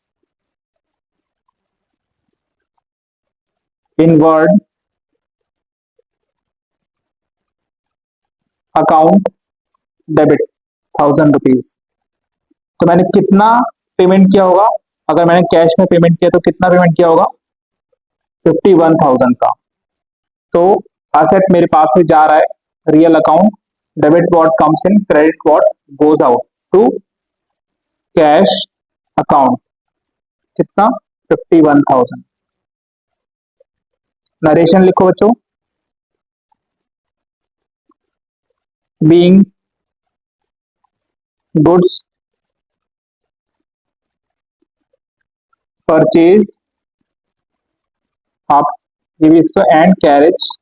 इन वर्ड अकाउंट डेबिट 1000 रुपीज। तो मैंने कितना पेमेंट किया होगा? अगर मैंने कैश में पेमेंट किया तो कितना पेमेंट किया होगा? 51,000 का। तो असेट मेरे पास से जा रहा है, real account. Debit what comes in, credit what goes out to cash account. कितना? 51,000। नरेशन लिखो बच्चों। बीइंग गुड्स परचेज्ड, आप ये भी इसको, एंड कैरेज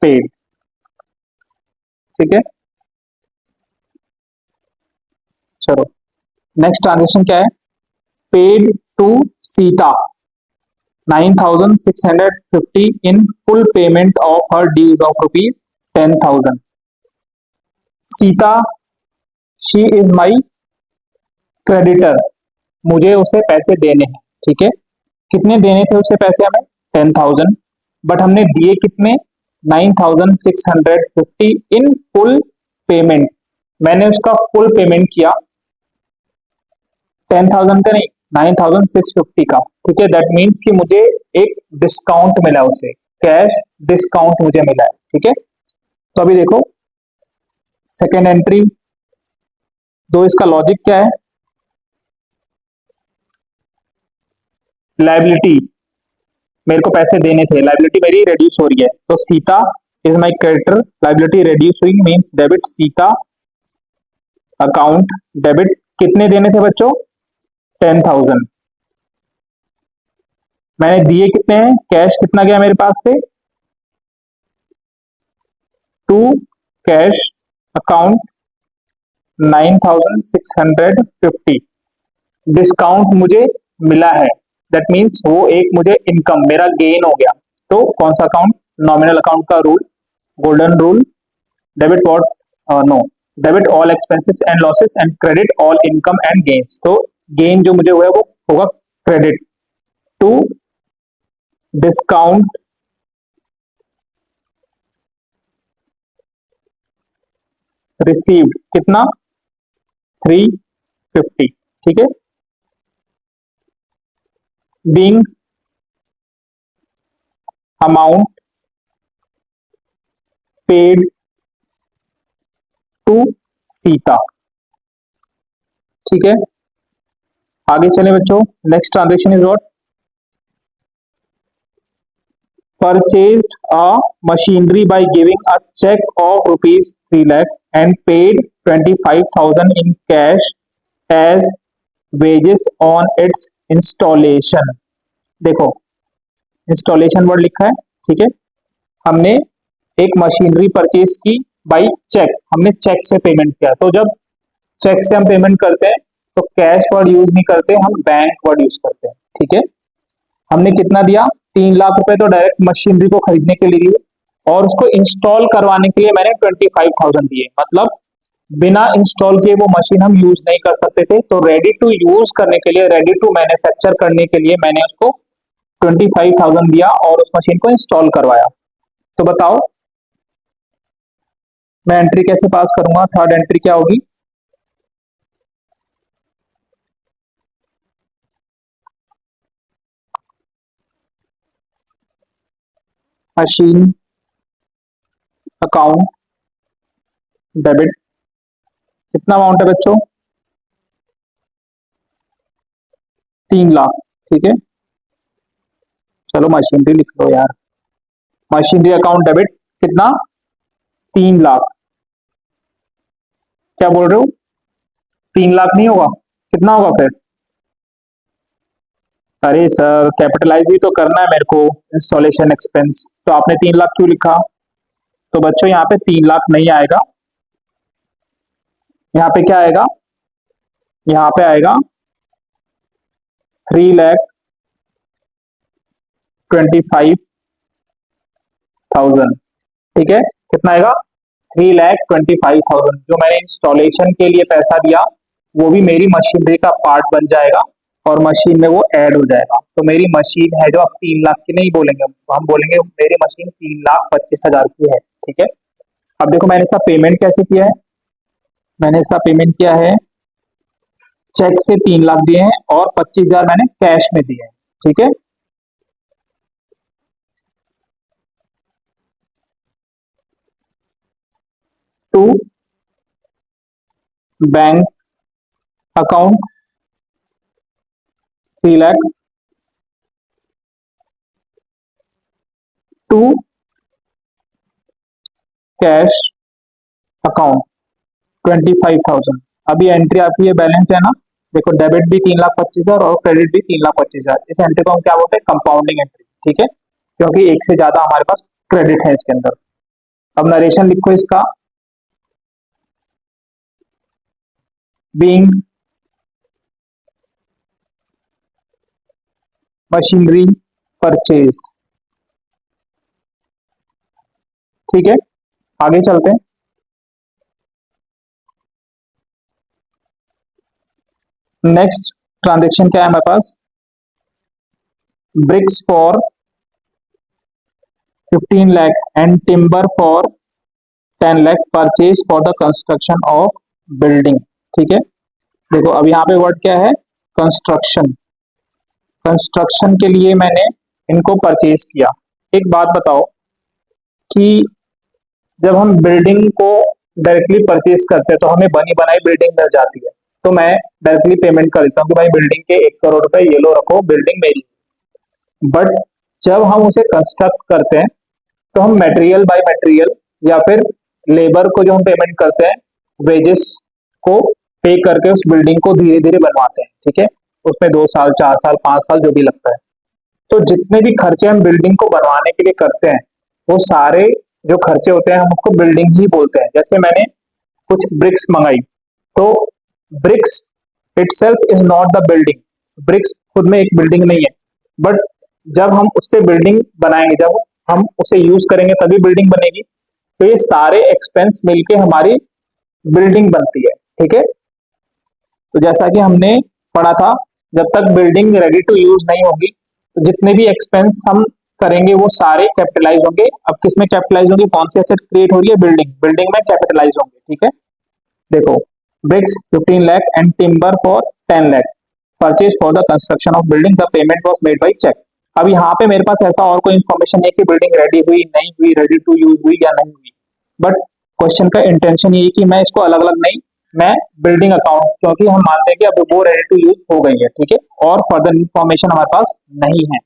पेड। ठीक है। चलो, नेक्स्ट ट्रांजेक्शन क्या है? Paid to Sita 9,650 in full payment of her dues of ₹10,000। Sita, she is my creditor, मुझे उसे पैसे देने हैं। ठीक है। कितने देने थे उसे पैसे? हमें 10,000, बट हमने दिए कितने? 9,650 इन फुल पेमेंट। मैंने उसका फुल पेमेंट किया 10,000 का नहीं, 9,650 का। ठीक है। दैट मीन्स कि मुझे एक डिस्काउंट मिला, उसे कैश डिस्काउंट मुझे मिला है। ठीक है। तो अभी देखो सेकेंड एंट्री, दो इसका लॉजिक क्या है? लाइबिलिटी, मेरे को पैसे देने थे, लाइबिलिटी मेरी रिड्यूस हो रही है, तो Sita is my creditor, liability reduce हुई means debit Sita account debit. कितने देने थे बच्चों? 10,000। मैंने दिए कितने हैं? कैश कितना गया मेरे पास से? To cash account 9,650। डिस्काउंट मुझे मिला है, दैट मीन्स वो एक मुझे इनकम, मेरा गेन हो गया। तो कौन सा अकाउंट? नॉमिनल अकाउंट का rule golden rule, debit what no, debit all expenses and losses and credit all income and gains. तो गेन जो मुझे हुआ है वो होगा क्रेडिट टू डिस्काउंट रिसीव्ड, कितना 350, ठीक है। Being amount paid to Sita, ठीक है। आगे चले बच्चों, next transaction is what, purchased a machinery by giving a check of rupees 3 lakh and paid 25,000 in cash as wages on its installation। देखो इंस्टॉलेशन वर्ड लिखा है, ठीक है। हमने एक मशीनरी परचेज की बाई चेक, हमने चेक से पेमेंट किया। तो जब चेक से हम पेमेंट करते हैं तो कैश वर्ड यूज नहीं करते, हम बैंक वर्ड यूज करते हैं, ठीक है। हमने कितना दिया, 3 लाख रुपए तो डायरेक्ट मशीनरी को खरीदने के लिए दिए, और उसको इंस्टॉल करवाने के लिए मैंने 25,000 दिए। मतलब बिना इंस्टॉल किए वो मशीन हम यूज नहीं कर सकते थे। तो रेडी टू यूज करने के लिए, रेडी टू मैन्युफैक्चर करने के लिए मैंने उसको 25,000 दिया और उस मशीन को इंस्टॉल करवाया। तो बताओ मैं एंट्री कैसे पास करूंगा, थर्ड एंट्री क्या होगी, मशीन अकाउंट डेबिट, कितना अमाउंट है बच्चों, 3 लाख, ठीक है। चलो मशीनरी लिख लो यार, मशीनरी अकाउंट डेबिट कितना, 3 लाख। क्या बोल रहे हो, 3 लाख नहीं होगा, कितना होगा फिर, अरे सर कैपिटलाइज भी तो करना है मेरे को, इंस्टॉलेशन एक्सपेंस, तो आपने 3 लाख क्यों लिखा। तो बच्चों यहाँ पे 3 लाख नहीं आएगा, यहाँ पे क्या आएगा, यहाँ पे आएगा 3,25,000, ठीक है। कितना आएगा, 3,25,000। जो मैंने इंस्टॉलेशन के लिए पैसा दिया वो भी मेरी मशीनरी का पार्ट बन जाएगा और मशीन में वो ऐड हो जाएगा। तो मेरी मशीन है जो, अब 3 लाख की नहीं बोलेंगे उसको, हम बोलेंगे मेरी मशीन 3,25,000 की है, ठीक है। अब देखो मैंने इसका पेमेंट कैसे किया है, मैंने इसका पेमेंट किया है चेक से 3 लाख दिए हैं और 25,000 मैंने कैश में दिए हैं, ठीक है। To bank account 3 lakh to cash account 25,000। अभी एंट्री आपकी ये बैलेंस्ड है ना, देखो डेबिट भी 3,25,000 और क्रेडिट भी 3,25,000। इस एंट्री को हम क्या बोलते हैं, कंपाउंडिंग एंट्री, ठीक है, क्योंकि एक से ज्यादा हमारे पास क्रेडिट है इसके अंदर। अब नरेशन लिखो इसका, बीइंग मशीनरी परचेज्ड, ठीक है। आगे चलते हैं, नेक्स्ट ट्रांजेक्शन क्या है हमारे पास, bricks for 15 lakh and timber for 10 lakh purchase for the construction of building, ठीक है। देखो अब यहाँ पे वर्ड क्या है, कंस्ट्रक्शन, कंस्ट्रक्शन के लिए मैंने इनको परचेज किया। एक बात बताओ कि जब हम बिल्डिंग को डायरेक्टली परचेज करते हैं तो हमें बनी बनाई बिल्डिंग मिल जाती है, तो मैं डायरेक्टली पेमेंट कर देता हूँ कि भाई बिल्डिंग के 1 करोड़ रुपए ये लो रखो, बिल्डिंग मेरी। बट जब हम उसे कंस्ट्रक्ट करते हैं तो हम मटेरियल बाय मटेरियल या फिर लेबर को जो हम पेमेंट करते हैं, वेजेस को पे करके उस बिल्डिंग को धीरे धीरे बनवाते हैं, ठीक है। उसमें 2 साल 4 साल 5 साल जो भी लगता है। तो जितने भी खर्चे हम बिल्डिंग को बनवाने के लिए करते हैं वो सारे जो खर्चे होते हैं हम उसको बिल्डिंग ही बोलते हैं। जैसे मैंने कुछ ब्रिक्स मंगाई, तो bricks itself is not the building, bricks खुद में एक बिल्डिंग नहीं है, बट जब हम उससे बिल्डिंग बनाएंगे, जब हम उसे यूज करेंगे तभी बिल्डिंग बनेगी। तो ये सारे एक्सपेंस मिलके हमारी बिल्डिंग बनती है। ठीक है, तो जैसा कि हमने पढ़ा था, जब तक बिल्डिंग रेडी टू यूज नहीं होगी तो जितने भी एक्सपेंस हम करेंगे वो सारे कैपिटलाइज होंगे। अब किस में कैपिटलाइज होंगे, कौन सी एसेट क्रिएट हो रही है, बिल्डिंग, बिल्डिंग में कैपिटलाइज होंगे। ठीक है, देखो, bricks 15 lakh and timber for 10 lakh purchase for the construction of building, the payment was made by cheque. अब यहाँ पे मेरे पास ऐसा और कोई इंफॉर्मेशन है कि बिल्डिंग रेडी हुई, नहीं हुई, रेडी टू यूज हुई या नहीं हुई, बट क्वेश्चन का इंटेंशन ये है कि मैं इसको अलग अलग नहीं, मैं बिल्डिंग अकाउंट, क्योंकि हम मानते हैं कि अब वो रेडी टू यूज हो गई है। ठीक है, और फर्दर इंफॉर्मेशन हमारे पास नहीं है,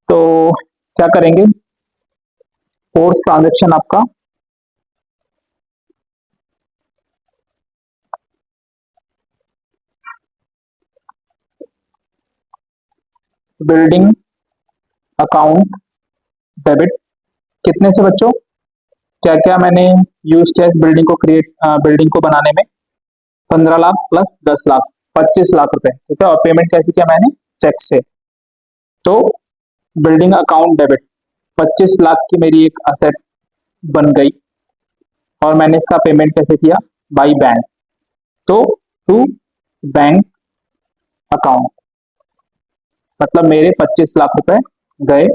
तो क्या करेंगे, फोर्थ ट्रांजेक्शन आपका बिल्डिंग अकाउंट डेबिट, कितने से बच्चों, क्या क्या मैंने यूज किया इस बिल्डिंग को बिल्डिंग को बनाने में, 15 लाख प्लस 10 लाख, 25 लाख रुपए। ठीक है, और पेमेंट कैसे किया मैंने, चेक से। तो बिल्डिंग अकाउंट डेबिट 25 लाख की मेरी एक असेट बन गई, और मैंने इसका पेमेंट कैसे किया, बाई बैंक। तो टू बैंक अकाउंट, मतलब मेरे 25 लाख रुपए गए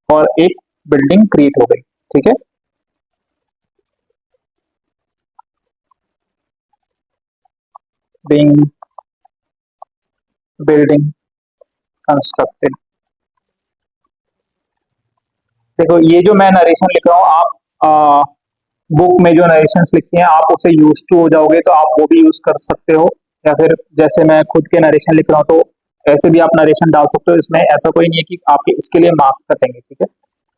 और एक बिल्डिंग क्रिएट हो गई। ठीक है, बीइंग बिल्डिंग कंस्ट्रक्टेड। देखो, ये जो मैं नरेशन लिख रहा हूँ, आप बुक में जो नरेशंस लिखी हैं आप उसे यूज टू हो जाओगे तो आप वो भी यूज कर सकते हो, या फिर जैसे मैं खुद के नरेशन लिख रहा हूँ तो ऐसे भी आप नरेशन डाल सकते हो। इसमें ऐसा कोई नहीं है कि आपके इसके लिए मार्क्स कटेंगे। ठीक है,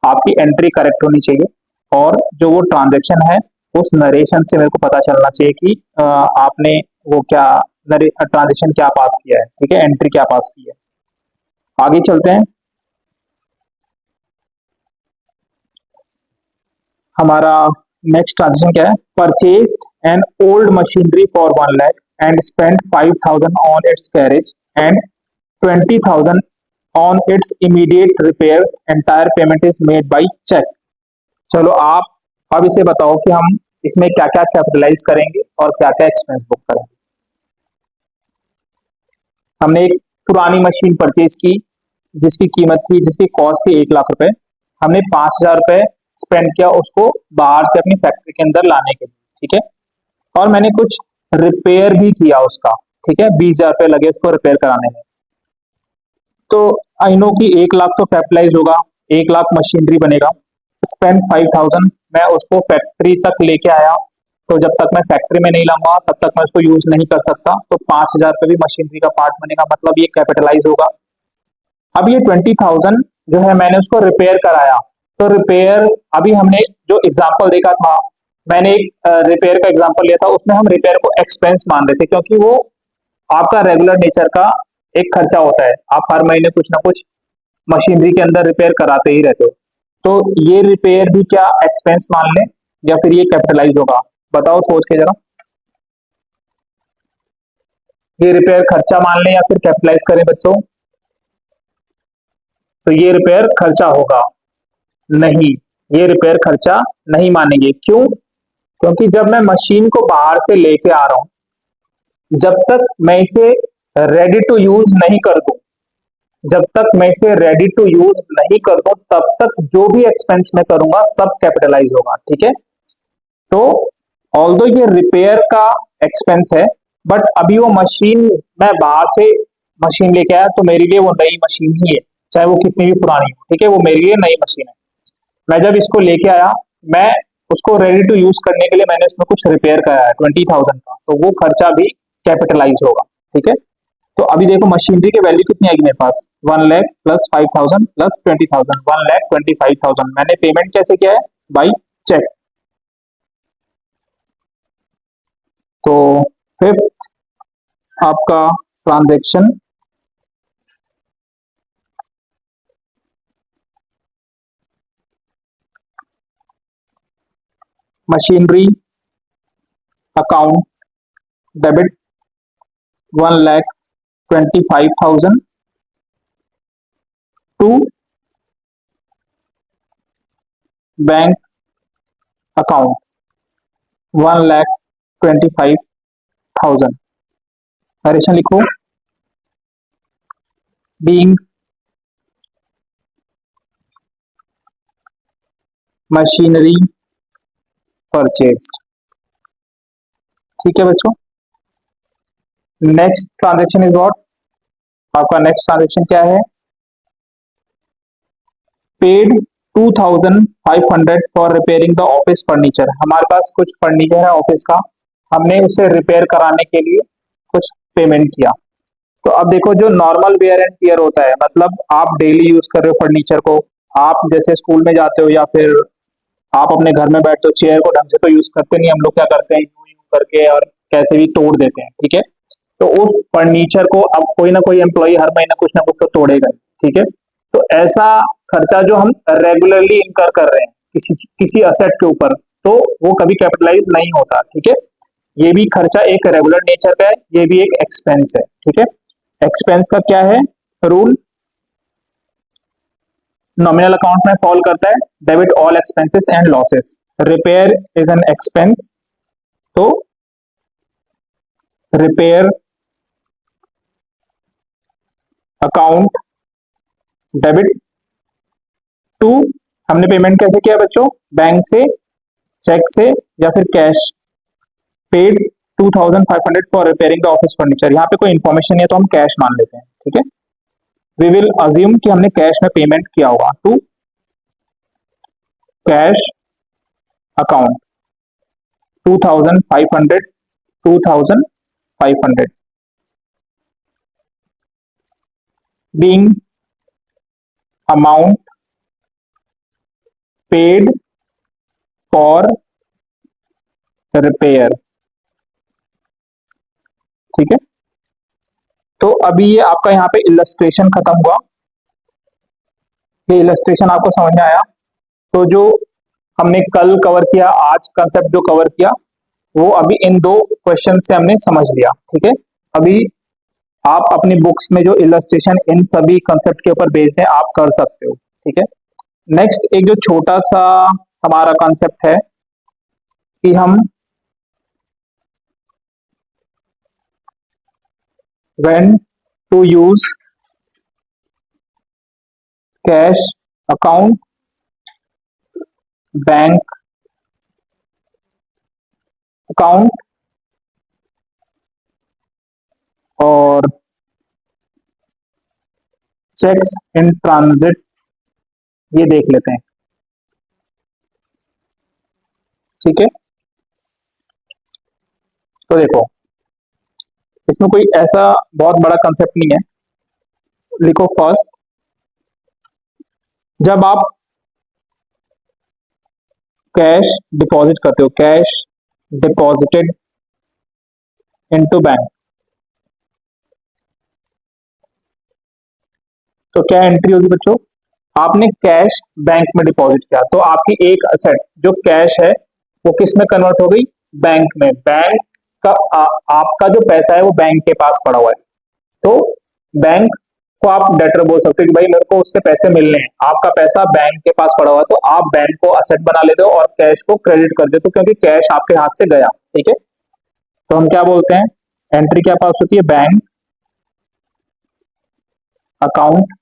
आपकी एंट्री करेक्ट होनी चाहिए, और जो वो ट्रांजेक्शन है उस नरेशन से मेरे को पता चलना चाहिए कि आपने वो क्या ट्रांजेक्शन क्या पास किया है। ठीक है, एंट्री क्या पास की है। आगे चलते हैं, हमारा नेक्स्ट ट्रांजेक्शन क्या है, purchased an old machinery for 1 lakh and spend 5,000 on its carriage and 20,000 on its immediate repairs, entire payment is made by cheque. चलो आप अब इसे बताओ कि हम इसमें क्या क्या कैपिटलाइज करेंगे और क्या क्या एक्सपेंस बुक करेंगे। हमने एक पुरानी मशीन परचेज की जिसकी कीमत थी, जिसकी कॉस्ट थी 1 लाख रुपए। हमने 5,000 रुपए स्पेंड किया उसको बाहर से अपनी फैक्ट्री के अंदर लाने के लिए। ठीक है, और मैंने कुछ रिपेयर भी किया उसका। ठीक है, 20,000 रुपए लगे उसको रिपेयर कराने में। तो आई नो कि 1 लाख तो कैपिटलाइज होगा, 1 लाख मशीनरी बनेगा, स्पेंड 5,000, मैं उसको फैक्ट्री तक लेके आया, तो जब तक मैं फैक्ट्री में नहीं लाऊंगा तब तक मैं उसको यूज नहीं कर सकता, तो 5,000 रुपए भी मशीनरी का पार्ट बनेगा, मतलब ये कैपिटलाइज होगा। अब ये 20,000 जो है मैंने उसको रिपेयर कराया, तो रिपेयर, अभी हमने जो एग्जाम्पल देखा था, मैंने एक रिपेयर का एग्जाम्पल लिया था, उसमें हम रिपेयर को एक्सपेंस मान रहे थे, क्योंकि वो आपका रेगुलर नेचर का एक खर्चा होता है, आप हर महीने कुछ ना कुछ मशीनरी के अंदर रिपेयर कराते ही रहते हो। तो ये रिपेयर भी क्या एक्सपेंस मान लें या फिर ये कैपिटलाइज होगा, बताओ सोच के जरा, ये रिपेयर खर्चा मान लें या फिर कैपिटलाइज करें बच्चों। तो ये रिपेयर खर्चा होगा, नहीं, ये रिपेयर खर्चा नहीं मानेंगे। क्यों, क्योंकि जब मैं मशीन को बाहर से लेके आ रहा हूं, जब तक मैं इसे रेडी टू यूज नहीं कर दूं, जब तक मैं इसे रेडी टू यूज नहीं कर दूं तब तक जो भी एक्सपेंस मैं करूंगा सब कैपिटलाइज होगा। ठीक है, तो ऑल्दो ये रिपेयर का एक्सपेंस है, बट अभी वो मशीन मैं बाहर से मशीन लेके आया तो मेरे लिए वो नई मशीन ही है, चाहे वो कितनी भी पुरानी हो। ठीक है, वो मेरे लिए नई मशीन है। मैं जब इसको लेके आया, मैं उसको रेडी टू यूज करने के लिए मैंने इसमें कुछ रिपेयर कराया है 20,000 का, तो वो खर्चा भी कैपिटलाइज होगा। ठीक है, तो अभी देखो मशीनरी की वैल्यू कितनी आएगी मेरे पास, 1 लाख प्लस 5,000 प्लस 20,000, 1,25,000। मैंने पेमेंट कैसे किया है, बाई चेक। तो फिफ्थ आपका transaction machinery account debit 1,25,000 to bank account 1,25,000। Narration लिखो, बीइंग मशीनरी परचेस्ड। ठीक है बच्चों, नेक्स्ट ट्रांजेक्शन इज व्हाट, आपका नेक्स्ट ट्रांजेक्शन क्या है, paid 2,500 for repairing the office furniture. हमारे पास कुछ फर्नीचर है ऑफिस का, हमने उसे रिपेयर कराने के लिए कुछ पेमेंट किया। तो अब देखो, जो नॉर्मल वेयर एंड टियर होता है, मतलब आप डेली यूज कर रहे हो फर्नीचर को, आप जैसे स्कूल में जाते हो या फिर आप अपने घर में बैठते हो, चेयर को ढंग से तो यूज करते नहीं, हम लोग क्या करते हैं, यूं यूं करके और कैसे भी तोड़ देते हैं। ठीक है, तो उस फर्नीचर को अब कोई ना कोई एम्प्लॉय हर महीना कुछ ना कुछ तो तोड़ेगा। ठीक है, तो ऐसा खर्चा जो हम रेगुलरली इनकर कर रहे हैं किसी किसी असेट के ऊपर, तो वो कभी कैपिटलाइज नहीं होता। ठीक है, ये भी खर्चा एक रेगुलर नेचर का है, ये भी एक एक्सपेंस है। ठीक है, एक्सपेंस का क्या है रूल, नॉमिनल अकाउंट में फॉल करता है, debit all expenses and losses. Repair is an expense, तो रिपेयर अकाउंट डेबिट टू, हमने पेमेंट कैसे किया बच्चों, बैंक से, चेक से या फिर cash. Paid 2,500 for repairing the office furniture, यहाँ पे कोई इन्फॉर्मेशन नहीं है तो हम कैश मान लेते हैं। ठीक है, वी विल अज्यूम कि हमने कैश में पेमेंट किया होगा, to cash account 2,500, 2,500 being amount paid for repair। ठीक है, तो अभी ये आपका यहाँ पे इलस्ट्रेशन खत्म हुआ, ये इलस्ट्रेशन आपको समझ में आया। तो जो हमने कल कवर किया, आज कंसेप्ट जो कवर किया, वो अभी इन दो क्वेश्चन से हमने समझ लिया। ठीक है, अभी आप अपनी बुक्स में जो इलस्ट्रेशन इन सभी कंसेप्ट के ऊपर बेस्ड है, आप कर सकते हो। ठीक है, नेक्स्ट एक जो छोटा सा हमारा कॉन्सेप्ट है कि हम when to use cash account, bank account और चेक्स इन ट्रांजिट, ये देख लेते हैं। ठीक है, तो देखो, इसमें कोई ऐसा बहुत बड़ा कंसेप्ट नहीं है। लिखो फर्स्ट, जब आप कैश डिपॉजिट करते हो, कैश डिपॉजिटेड इनटू बैंक, तो क्या एंट्री होगी बच्चों, आपने कैश बैंक में डिपॉजिट किया, तो आपकी एक असेट जो कैश है वो किस में कन्वर्ट हो गई, बैंक में। बैंक का आपका जो पैसा है वो बैंक के पास पड़ा हुआ है, तो बैंक को आप डेटर बोल सकते हो कि भाई मेरे को उससे पैसे मिलने हैं, आपका पैसा बैंक के पास पड़ा हुआ है, तो आप बैंक को असेट बना लेते हो और कैश को क्रेडिट कर देते हो, क्योंकि कैश आपके हाथ से गया। ठीक है, तो हम क्या बोलते हैं, एंट्री क्या पास होती है, bank account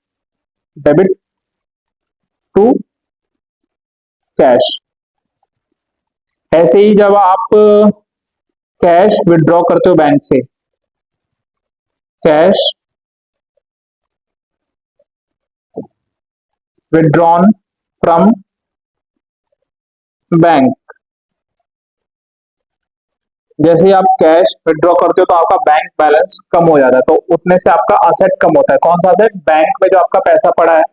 debit to cash. ऐसे ही जब आप कैश विड्रॉ करते हो बैंक से, कैश विड्रॉन फ्रॉम बैंक, जैसे ही आप कैश विड्रॉ करते हो तो आपका बैंक बैलेंस कम हो जाता है, तो उतने से आपका असेट कम होता है। कौन सा असेट, बैंक में जो आपका पैसा पड़ा है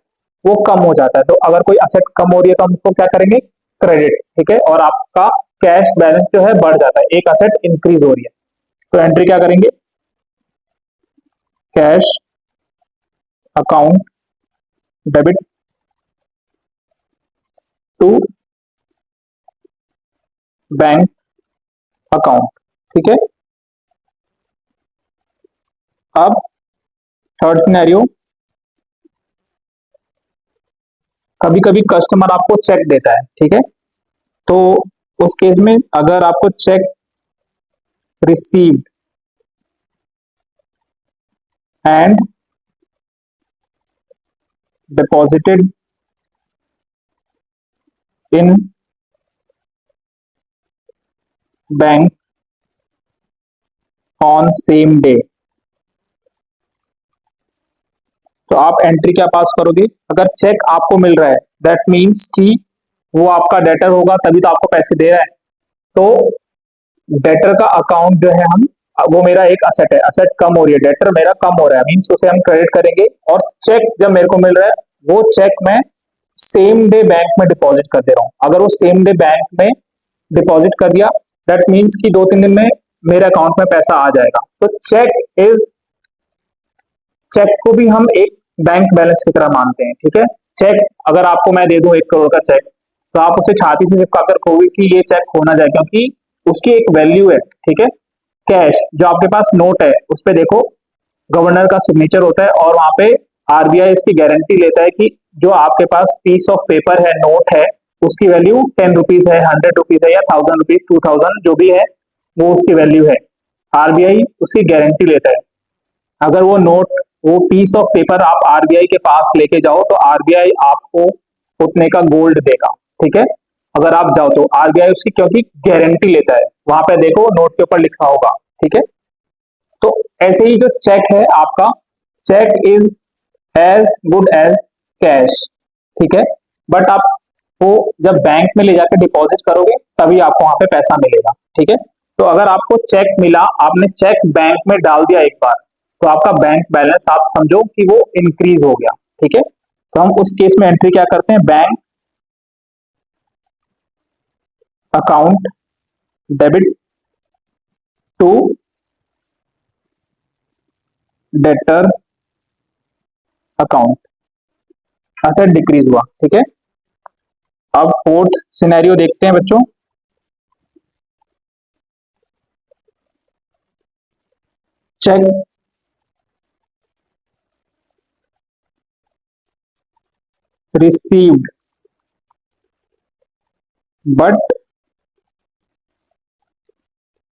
वो कम हो जाता है। तो अगर कोई असेट कम हो रही है तो हम उसको क्या करेंगे, क्रेडिट। ठीक है, और आपका कैश बैलेंस जो है बढ़ जाता है, एक असेट इंक्रीज हो रही है, तो एंट्री क्या करेंगे, cash account debit to bank account. ठीक है, अब थर्ड सिनेरियो, कभी कभी कस्टमर आपको चेक देता है। ठीक है, तो उस केस में अगर आपको check received and deposited in bank on same day, तो आप एंट्री क्या पास करोगे? अगर चेक आपको मिल रहा है दैट मीन्स कि वो आपका डेटर होगा, तभी तो आपको पैसे दे रहा है। तो डेटर का अकाउंट जो है हम, वो मेरा एक असेट है, असेट कम हो रही है, डेटर मेरा कम हो रहा है, मीन्स उसे हम क्रेडिट करेंगे। और चेक जब मेरे को मिल रहा है वो चेक मैं सेम डे बैंक में डिपॉजिट कर दे रहा हूँ। अगर वो सेम डे बैंक में डिपॉजिट कर दिया दैट मीन्स कि 2-3 दिन में मेरे अकाउंट में पैसा आ जाएगा। तो चेक को भी हम एक बैंक बैलेंस की तरह मानते हैं, ठीक है। चेक अगर आपको मैं दे दूं 1 करोड़ का चेक, तो आप उसे छाती से चिपका कर कहोगे कि ये चेक होना जाए, क्योंकि उसकी एक वैल्यू है, ठीक है। कैश जो आपके पास नोट है उस पे देखो गवर्नर का सिग्नेचर होता है, और वहां पे आरबीआई इसकी गारंटी लेता है कि जो आपके पास पीस ऑफ पेपर है, नोट है, उसकी वैल्यू 10 रुपीज है, 100 रुपीज है, या 1000 रुपीज, 2000 जो भी है, वो उसकी वैल्यू है। आरबीआई उसकी गारंटी लेता है। अगर वो नोट, वो पीस ऑफ पेपर आप आरबीआई के पास लेके जाओ तो आरबीआई आपको उतने का गोल्ड देगा, ठीक है। अगर आप जाओ तो आरबीआई उसकी क्योंकि गारंटी लेता है, वहां पे देखो नोट के ऊपर लिखा होगा, ठीक है। तो ऐसे ही जो चेक है आपका, cheque is as good as cash, ठीक है। बट आप वो जब बैंक में ले जाकर डिपॉजिट करोगे तभी आपको वहां पे पैसा मिलेगा, ठीक है। तो अगर आपको चेक मिला, आपने चेक बैंक में डाल दिया एक बार, तो आपका बैंक बैलेंस आप समझो कि वो इंक्रीज हो गया, ठीक है। तो हम उस केस में एंट्री क्या करते हैं? Bank account debit to debtor account, asset decrease हुआ, ठीक है। अब फोर्थ सिनेरियो देखते हैं बच्चों। Cheque received but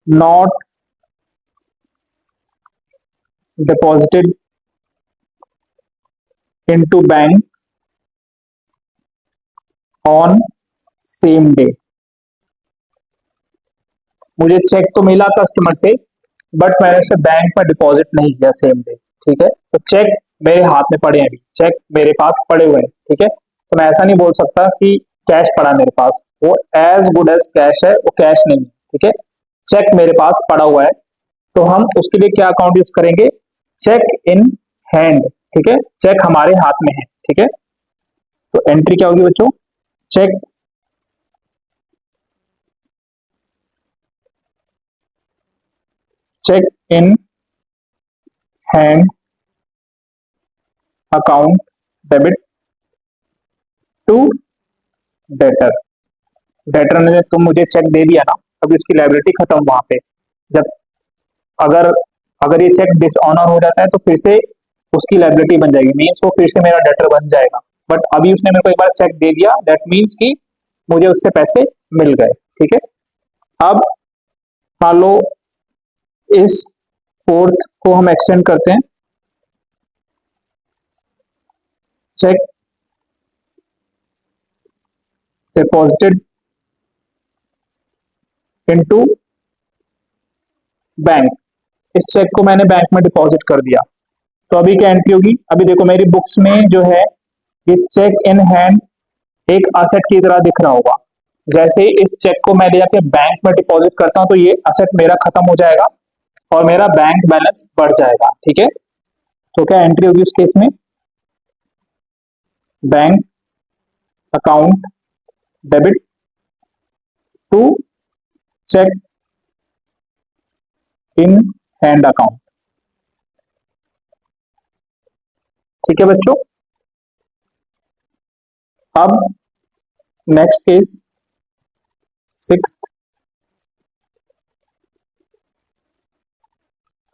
not deposited into bank on same day. मुझे चेक तो मिला कस्टमर से, बट मैंने उसे बैंक में डिपॉजिट नहीं किया सेम डे, ठीक है। तो चेक मेरे हाथ में पड़े हैं, अभी चेक मेरे पास पड़े हुए हैं, ठीक है। तो मैं ऐसा नहीं बोल सकता कि कैश पड़ा मेरे पास, वो एज गुड एज कैश है, वो कैश नहीं है, ठीक है। चेक मेरे पास पड़ा हुआ है, तो हम उसके लिए क्या अकाउंट यूज करेंगे? चेक इन हैंड, ठीक है। चेक हमारे हाथ में है, ठीक है। तो एंट्री क्या होगी बच्चों? Cheque cheque in hand account debit to debtor. Debtor ने तुम मुझे चेक दे दिया ना, अभी उसकी लाइबिलिटी खत्म वहां पे। जब अगर अगर ये चेक डिसऑनर हो जाता है तो फिर से उसकी लाइबिलिटी बन जाएगी, मीन्स वो फिर से मेरा डेटर बन जाएगा। बट अभी उसने मेरे को एक बार चेक दे दिया, दैट मीन्स कि मुझे उससे पैसे मिल गए, ठीक है। अब मान लो इस फोर्थ को हम एक्सटेंड करते हैं। चेक डिपॉजिटेड इनटू बैंक, इस चेक को मैंने बैंक में डिपॉजिट कर दिया। तो अभी क्या एंट्री होगी? अभी देखो मेरी बुक्स में जो है ये चेक इन हैंड एक असेट की तरह दिख रहा होगा। जैसे ही इस चेक को मैं ले जाके बैंक में डिपॉजिट करता हूं तो ये असेट मेरा खत्म हो जाएगा और मेरा बैंक बैलेंस बढ़ जाएगा, ठीक है। तो क्या एंट्री होगी उस केस में? Bank account debit to cheque in hand account, ठीक है बच्चों। अब next case, sixth,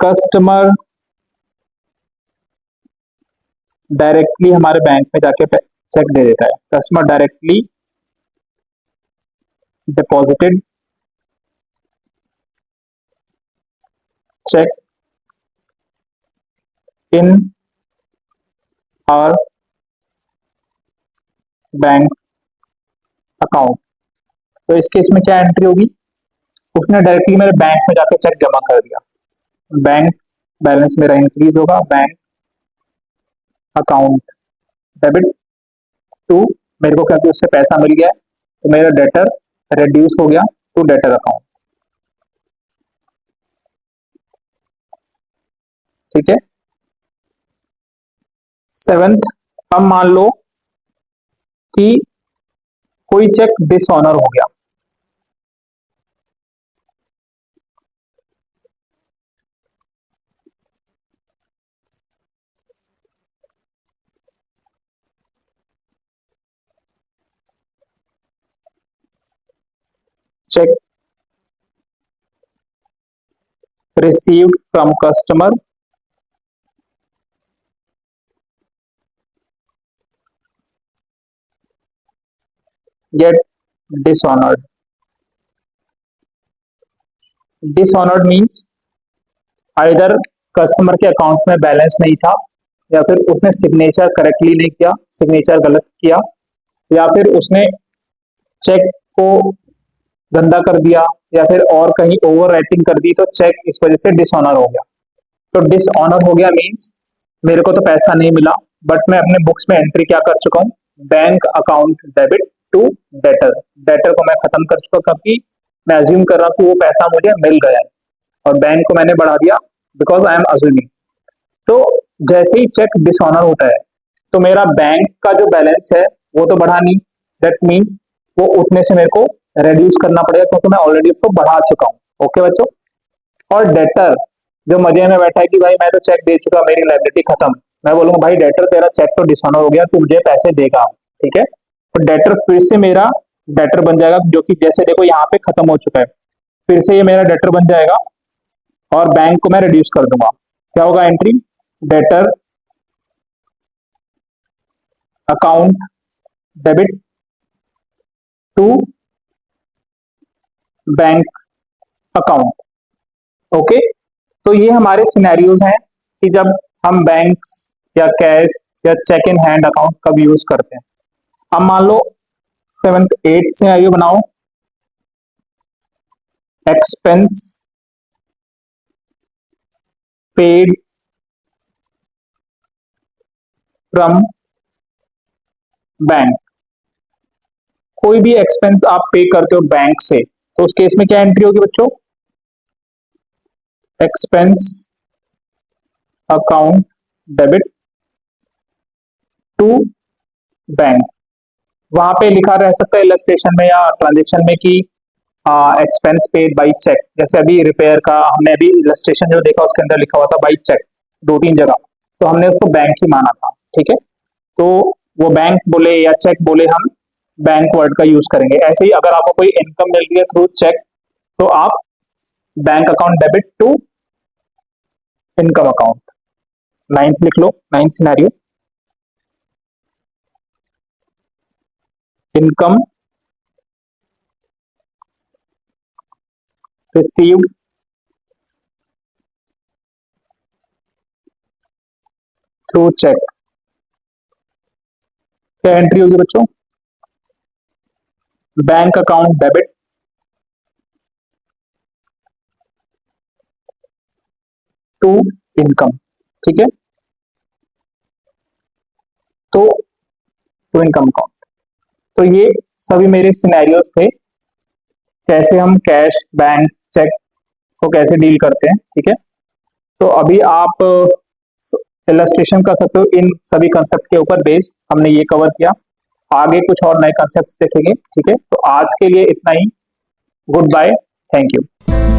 customer directly हमारे बैंक में जाके चेक दे देता है। Customer directly deposited check in our bank account. तो इस केस में क्या एंट्री होगी, उसने डायरेक्टली मेरे बैंक में जाके चेक जमा कर दिया, बैंक बैलेंस मेरा इंक्रीज होगा, बैंक अकाउंट डेबिट टू, मेरे को क्योंकि उससे पैसा मिल गया तो मेरा डेटर रिड्यूस हो गया टू डेटर अकाउंट। ठीक है। सेवेंथ, अब मान लो कि कोई चेक डिसऑनर हो गया, check received from customer get dishonored। Dishonored means either customer के अकाउंट में बैलेंस नहीं था, या फिर उसने सिग्नेचर करेक्टली नहीं किया, सिग्नेचर गलत किया, या फिर उसने चेक को गंदा कर दिया, या फिर और कहीं ओवर राइटिंग कर दी, तो चेक इस वजह से डिसऑनर हो गया। तो डिसऑनर हो गया मीन्स मेरे को तो पैसा नहीं मिला, बट मैं अपने बुक्स में एंट्री क्या कर चुका हूँ, bank account debit to debtor, debtor को मैं खत्म कर चुका, क्योंकि मैं अज्यूम कर रहा हूँ कि वो पैसा मुझे मिल गया है, और बैंक को मैंने बढ़ा दिया बिकॉज आई एम अज्यूमिंग। तो जैसे ही चेक डिसऑनर होता है तो मेरा बैंक का जो बैलेंस है वो तो बढ़ा नहीं, दैट मीन्स वो उतने से मेरे को रेड्यूस करना पड़ेगा, क्योंकि मैं ऑलरेडी उसको बढ़ा चुका हूँ। ओके बच्चों। और डेटर जो मजे में बैठा है कि भाई मैं तो चेक दे चुका, मेरी लायबिलिटी खत्म, मैं बोलूंगा भाई डेटर तेरा चेक तो डिसऑनर हो गया, तू मुझे पैसे देगा। ठीक है। तो डेटर फिर से मेरा डेटर बन जाएगा, जो कि जैसे देखो यहाँ पे खत्म हो चुका है, फिर से ये मेरा डेटर बन जाएगा, और बैंक को मैं रिड्यूस कर दूंगा। क्या होगा entry, debtor account debit to bank account. Okay. तो ये हमारे सिनेरियोज हैं कि जब हम बैंक्स या कैश या चेक इन हैंड अकाउंट कब यूज करते हैं। अब मान लो सेवेंथ एट सिनेरियो बनाओ, एक्सपेंस पेड फ्रॉम बैंक। कोई भी एक्सपेंस आप पे करते हो बैंक से, तो उस केस में क्या एंट्री होगी बच्चों, expense account debit to bank. वहां पे लिखा रह सकता है इलस्ट्रेशन में या ट्रांजेक्शन में कि एक्सपेंस पेड बाई चेक, जैसे अभी रिपेयर का हमने अभी इलस्ट्रेशन जो देखा उसके अंदर लिखा हुआ था बाई चेक दो तीन जगह, तो हमने उसको बैंक ही माना था। ठीक है। तो वो बैंक बोले या चेक बोले, हम बैंक वर्ड का यूज करेंगे। ऐसे ही अगर आपको कोई इनकम मिल रही है थ्रू चेक, तो आप bank account debit to income account. Ninth लिख लो, ninth scenario, income received through cheque. क्या एंट्री होगी बच्चों, bank account debit to income. ठीक है। तो टू इनकम अकाउंट। तो ये सभी मेरे सिनेरियोज थे, कैसे हम कैश बैंक चेक को कैसे डील करते हैं। ठीक है। तो अभी आप इलस्ट्रेशन कर सकते हो इन सभी कंसेप्ट के ऊपर बेस्ड, हमने ये कवर किया, आगे कुछ और नए कंसेप्ट देखेंगे। ठीक है। तो आज के लिए इतना ही, गुड बाय, थैंक यू।